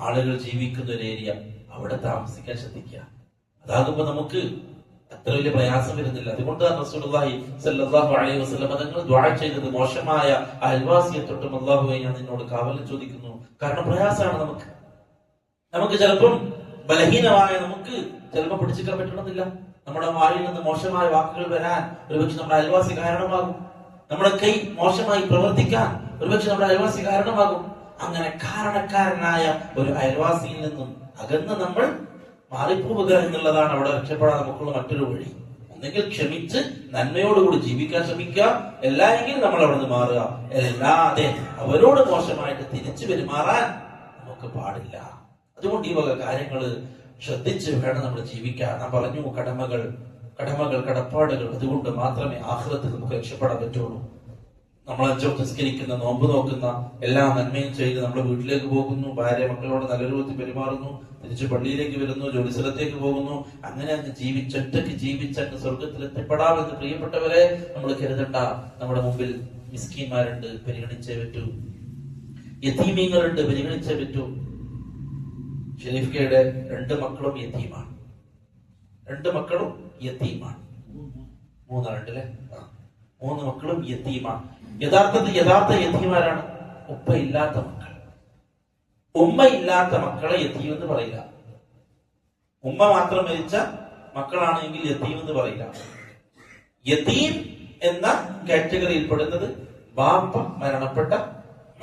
ആളുകൾ ജീവിക്കുന്ന ഒരു ഏരിയ, അവിടെ താമസിക്കാൻ ശ്രദ്ധിക്കുക. അതാകുമ്പോ നമുക്ക് അത്ര വലിയ പ്രയാസം വരുന്നില്ല. അതുകൊണ്ടാണ് റസൂലുള്ളാഹി സ്വല്ലല്ലാഹു അലൈഹി വസല്ലം തങ്ങൾ ദുആ ചെയ്തത്, മോശമായ അയൽവാസിയെ തൊട്ടും അല്ലാഹുവേ ഞാൻ നിന്നോട് കാവൽ ചോദിക്കുന്നു. കാരണം പ്രയാസമാണ് നമുക്ക്. നമുക്ക് ചിലപ്പം ബലഹീനമായ നമുക്ക് ചിലപ്പോൾ പിടിച്ചിക്കാൻ പറ്റണമെന്നില്ല. നമ്മുടെ വായിൽ നിന്ന് മോശമായ വാക്കുകൾ വരാൻ ഒരുപക്ഷെ നമ്മുടെ അയൽവാസി കാരണമാകും. നമ്മുടെ കൈ മോശമായി പ്രവർത്തിക്കാൻ ഒരുപക്ഷെ നമ്മുടെ അയൽവാസി കാരണമാകും. അങ്ങനെ കാരണക്കാരനായ ഒരു അയൽവാസിയിൽ നിന്നും അകന്ന് നമ്മൾ മാറിപ്പോവുക എന്നുള്ളതാണ് അവിടെ രക്ഷപ്പെടാൻ നമുക്കുള്ള മറ്റൊരു വഴി. ഒന്നെങ്കിൽ ക്ഷമിച്ച് നന്മയോടുകൂടി ജീവിക്കാൻ ശ്രമിക്കുക, എല്ലായെങ്കിലും നമ്മൾ അവിടെ നിന്ന് മാറുക. അല്ലാതെ അവരോട് മോശമായിട്ട് തിരിച്ചു പെരുമാറാൻ നമുക്ക് പാടില്ല. അതുകൊണ്ട് ഈ വക കാര്യങ്ങള് ശ്രദ്ധിച്ച് വേണം നമ്മൾ ജീവിക്കാൻ. നാം പറഞ്ഞു കടമകൾ, കടപ്പാടുകൾ, അതുകൊണ്ട് മാത്രമേ ആഖിറത്തിൽ നമുക്ക് രക്ഷപ്പെടാൻ പറ്റുള്ളൂ. നമ്മൾ അഞ്ചോ നിസ്കരിക്കുന്ന, നോമ്പ് നോക്കുന്ന, എല്ലാ നന്മയും ചെയ്ത് നമ്മുടെ വീട്ടിലേക്ക് പോകുന്നു, ഭാര്യ മക്കളോട് നല്ല രൂപത്തിൽ പെരുമാറുന്നു, തിരിച്ച് പള്ളിയിലേക്ക് വരുന്നു, ജോലി സ്ഥലത്തേക്ക് പോകുന്നു. അങ്ങനെ അങ്ങ് ജീവിച്ചൊറ്റക്ക് ജീവിച്ചങ്ങ് സ്വർഗത്തിൽ എത്തിപ്പെടാമെന്ന് പ്രിയപ്പെട്ടവരെ നമ്മൾ കരുതണ്ട. നമ്മുടെ മുമ്പിൽ മിസ്കീന്മാരുണ്ട്, പരിഗണിച്ചേ പറ്റൂ. യതീമീങ്ങളുണ്ട്, പരിഗണിച്ചേ പറ്റൂ. ഷെരീഫ്കയുടെ 2 മക്കളും യതീമാണ്. 2 മക്കളും യതീമാണ്. 3 ആളുണ്ടല്ലേ? 3 മക്കളും യതീമാണ്. യഥാർത്ഥ യതീമാരാണ് ഉപ്പ ഇല്ലാത്ത മക്കൾ. ഉമ്മ ഇല്ലാത്ത മക്കളെ യതീം എന്ന് പറയില്ല. ഉമ്മ മാത്രം മരിച്ച മക്കളാണെങ്കിൽ യതീം എന്ന് പറയില്ല. യതീം എന്ന കാറ്റഗറിയിൽ പെടുന്നത് ബാപ്പ മരണപ്പെട്ട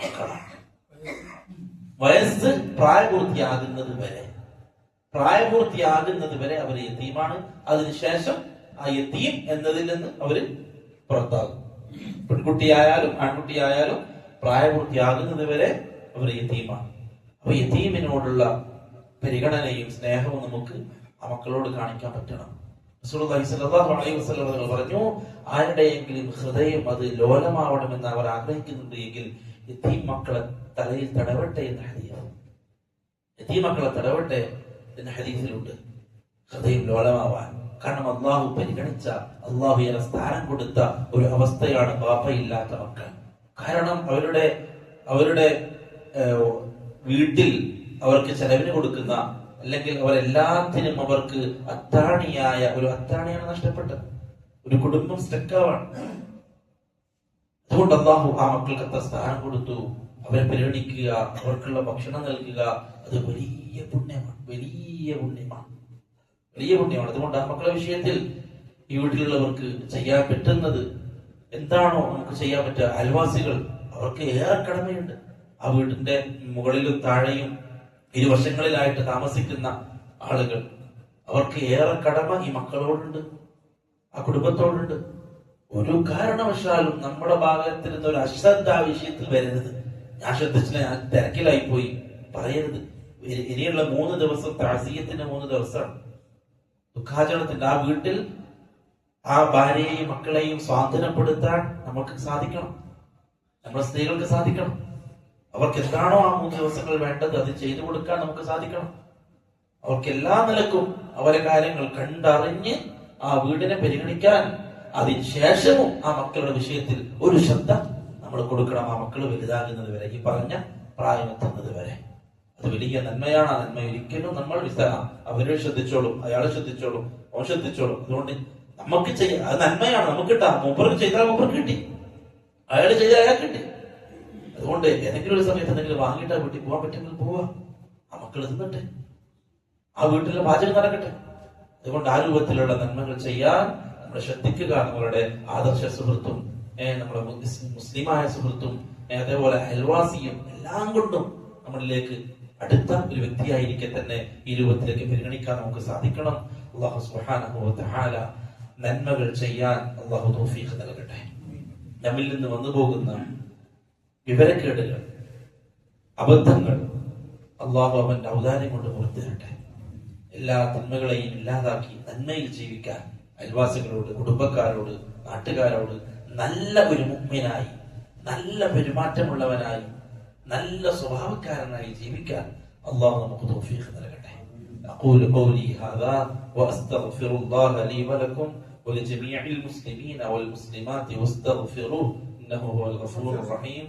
മക്കളാണ്. വയസ്സ് പ്രായപൂർത്തിയാകുന്നത് വരെ അവർ യതീമാണ്. അതിനുശേഷം ആ യതീം എന്നതിൽ നിന്ന് അവര് പുറത്താകും. പെൺകുട്ടിയായാലും ആൺകുട്ടിയായാലും പ്രായപൂർത്തിയാകുന്നത് വരെ അവർ യതീമാണ്. അപ്പൊ യതീമിനോടുള്ള പരിഗണനയും സ്നേഹവും നമുക്ക് ആ മക്കളോട് കാണിക്കാൻ പറ്റണം. റസൂലുള്ളാഹി സ്വല്ലല്ലാഹു അലൈഹി വസല്ലം തങ്ങൾ പറഞ്ഞു, ആരുടെയെങ്കിലും ഹൃദയം അത് ലോലമാവണമെന്ന് അവർ ആഗ്രഹിക്കുന്നുണ്ട് എങ്കിൽ യതീം മക്കളെ തലയിൽ തടവട്ടെ എന്ന ഹദീസ്. യതീം മക്കളെ തടവട്ടെ എന്ന ഹദീസിലുണ്ട് ഹൃദയം ലോലമാവാൻ. കാരണം അള്ളാഹു പരിഗണിച്ച, അള്ളാഹു ഏറെ സ്ഥാനം കൊടുത്ത ഒരു അവസ്ഥയാണ് ബാപ്പയില്ലാത്ത മക്കൾ. കാരണം അവരുടെ വീട്ടിൽ അവർക്ക് ചെലവിന് കൊടുക്കുന്ന, അല്ലെങ്കിൽ അവരെല്ലാത്തിനും അവർക്ക് അത്താണിയാണ് നഷ്ടപ്പെട്ടത്. ഒരു കുടുംബം സ്റ്റക്കാവാണ്. അതുകൊണ്ട് അള്ളാഹു ആ മക്കൾക്ക് അത്ര സ്ഥാനം കൊടുത്തു. അവരെ പരിഗണിക്കുക, അവർക്കുള്ള ഭക്ഷണം നൽകുക, അത് വലിയ പുണ്യമാണ്. അതുകൊണ്ട് ആ മക്കളുടെ വിഷയത്തിൽ ഈ വീട്ടിലുള്ളവർക്ക് ചെയ്യാൻ പറ്റുന്നത് എന്താണോ നമുക്ക് ചെയ്യാൻ പറ്റുക. അയൽവാസികൾ, അവർക്ക് ഏറെ കടമയുണ്ട്. ആ വീടിന്റെ മുകളിലും താഴെയും ഇരുവശങ്ങളിലായിട്ട് താമസിക്കുന്ന ആളുകൾ, അവർക്ക് ഏറെ കടമ ഈ മക്കളോടുണ്ട്, ആ കുടുംബത്തോടുണ്ട്. ഒരു കാരണവശാലും നമ്മുടെ ഭാഗത്തിൽ നിന്ന് ഒരു അശ്രദ്ധ ആ വിഷയത്തിൽ വരരുത്. ഞാൻ ശ്രദ്ധിച്ചില്ല, ഞാൻ തിരക്കിലായി പോയി പറയരുത്. ഇനിയുള്ള 3 ദിവസം താസീയത്തിന്റെ 3 ദിവസമാണ്, ദുഃഖാചരണത്തിന്റെ. ആ വീട്ടിൽ ആ ഭാര്യയെയും മക്കളെയും സ്വാതന്ത്ര്യപ്പെടുത്താൻ നമുക്ക് സാധിക്കണം. നമ്മുടെ സ്ത്രീകൾക്ക് സാധിക്കണം. അവർക്ക് എന്താണോ ആ 3 ദിവസങ്ങൾ വേണ്ടത് അത് ചെയ്തു കൊടുക്കാൻ നമുക്ക് സാധിക്കണം. അവർക്ക് എല്ലാ നിലക്കും അവരെ കാര്യങ്ങൾ കണ്ടറിഞ്ഞ് ആ വീടിനെ പരിഗണിക്കാൻ, അതിനുശേഷവും ആ മക്കളുടെ വിഷയത്തിൽ ഒരു ശ്രദ്ധ നമ്മൾ കൊടുക്കണം. ആ മക്കൾ വലുതാകുന്നത് വരെ, ഈ പറഞ്ഞ പ്രായമെത്തുന്നത് വരെ. അത് വലിയ നന്മയാണ്. ആ നന്മ ഒരിക്കലും നമ്മൾ അവരെ ശ്രദ്ധിച്ചോളും, അയാളെ ശ്രദ്ധിച്ചോളും, അവൻ ശ്രദ്ധിച്ചോളും. അതുകൊണ്ട് നമുക്ക് ചെയ്യാം, അത് നന്മയാണ്. നമുക്ക് കിട്ടാം. മൂപ്പർക്ക് ചെയ്താൽ മൂപ്പർക്ക് കിട്ടി, അയാൾ ചെയ്താൽ അയാൾ കിട്ടി. അതുകൊണ്ട് ഏതെങ്കിലും ഒരു സമയത്ത് എന്തെങ്കിലും വാങ്ങിയിട്ട് ആ വീട്ടിൽ പോകാൻ പറ്റുമെങ്കിൽ പോവാ. ആ മക്കൾ തിന്നട്ടെ, ആ വീട്ടിലെ പാചകം നടക്കട്ടെ. അതുകൊണ്ട് ആ രൂപത്തിലുള്ള നന്മകൾ ചെയ്യാൻ നമ്മൾ ശ്രദ്ധിക്കുക. നമ്മളുടെ ആദർശ സുഹൃത്തും നമ്മുടെ മുസ്ലിമായ സുഹൃത്തും അതേപോലെ അയൽവാസിയും എല്ലാം കൊണ്ടും നമ്മളിലേക്ക് അടുത്ത ഒരു വ്യക്തിയായിരിക്കെ തന്നെ ഈ രൂപത്തിലേക്ക് പരിഗണിക്കാൻ നമുക്ക് സാധിക്കണം. അല്ലാഹു സുബ്ഹാനഹു വ തആല നന്മകൾ ചെയ്യാൻ അല്ലാഹു തൗഫീഖ് നൽകട്ടെ. നമ്മിൽ നിന്ന് വന്നു പോകുന്ന വിവരക്കേടുകൾ, അബദ്ധങ്ങൾ അല്ലാഹു അവന്റെ ഔദാര്യം കൊണ്ട് പുറത്തു തരട്ടെ. എല്ലാ തിന്മകളെയും ഇല്ലാതാക്കി നന്മയിൽ ജീവിക്കാൻ അയൽവാസികളോട്, കുടുംബക്കാരോട്, നാട്ടുകാരോട് നല്ല ഒരു മുഅ്മിനായി, നല്ല പെരുമാറ്റമുള്ളവനായി, നല്ല സ്വഭാവക്കാരനായി ജീവിക്കാൻ അല്ലാഹു നമുക്ക് തൗഫീഖ് നൽകട്ടെ. അഖൂലു ഖൗലി ഹാദാ വഅസ്തഗ്ഫിറുല്ലാഹ ലീ വലക്കും ولجميع المسلمين والمسلمات واستغفروه إنه هو الغفور الرحيم.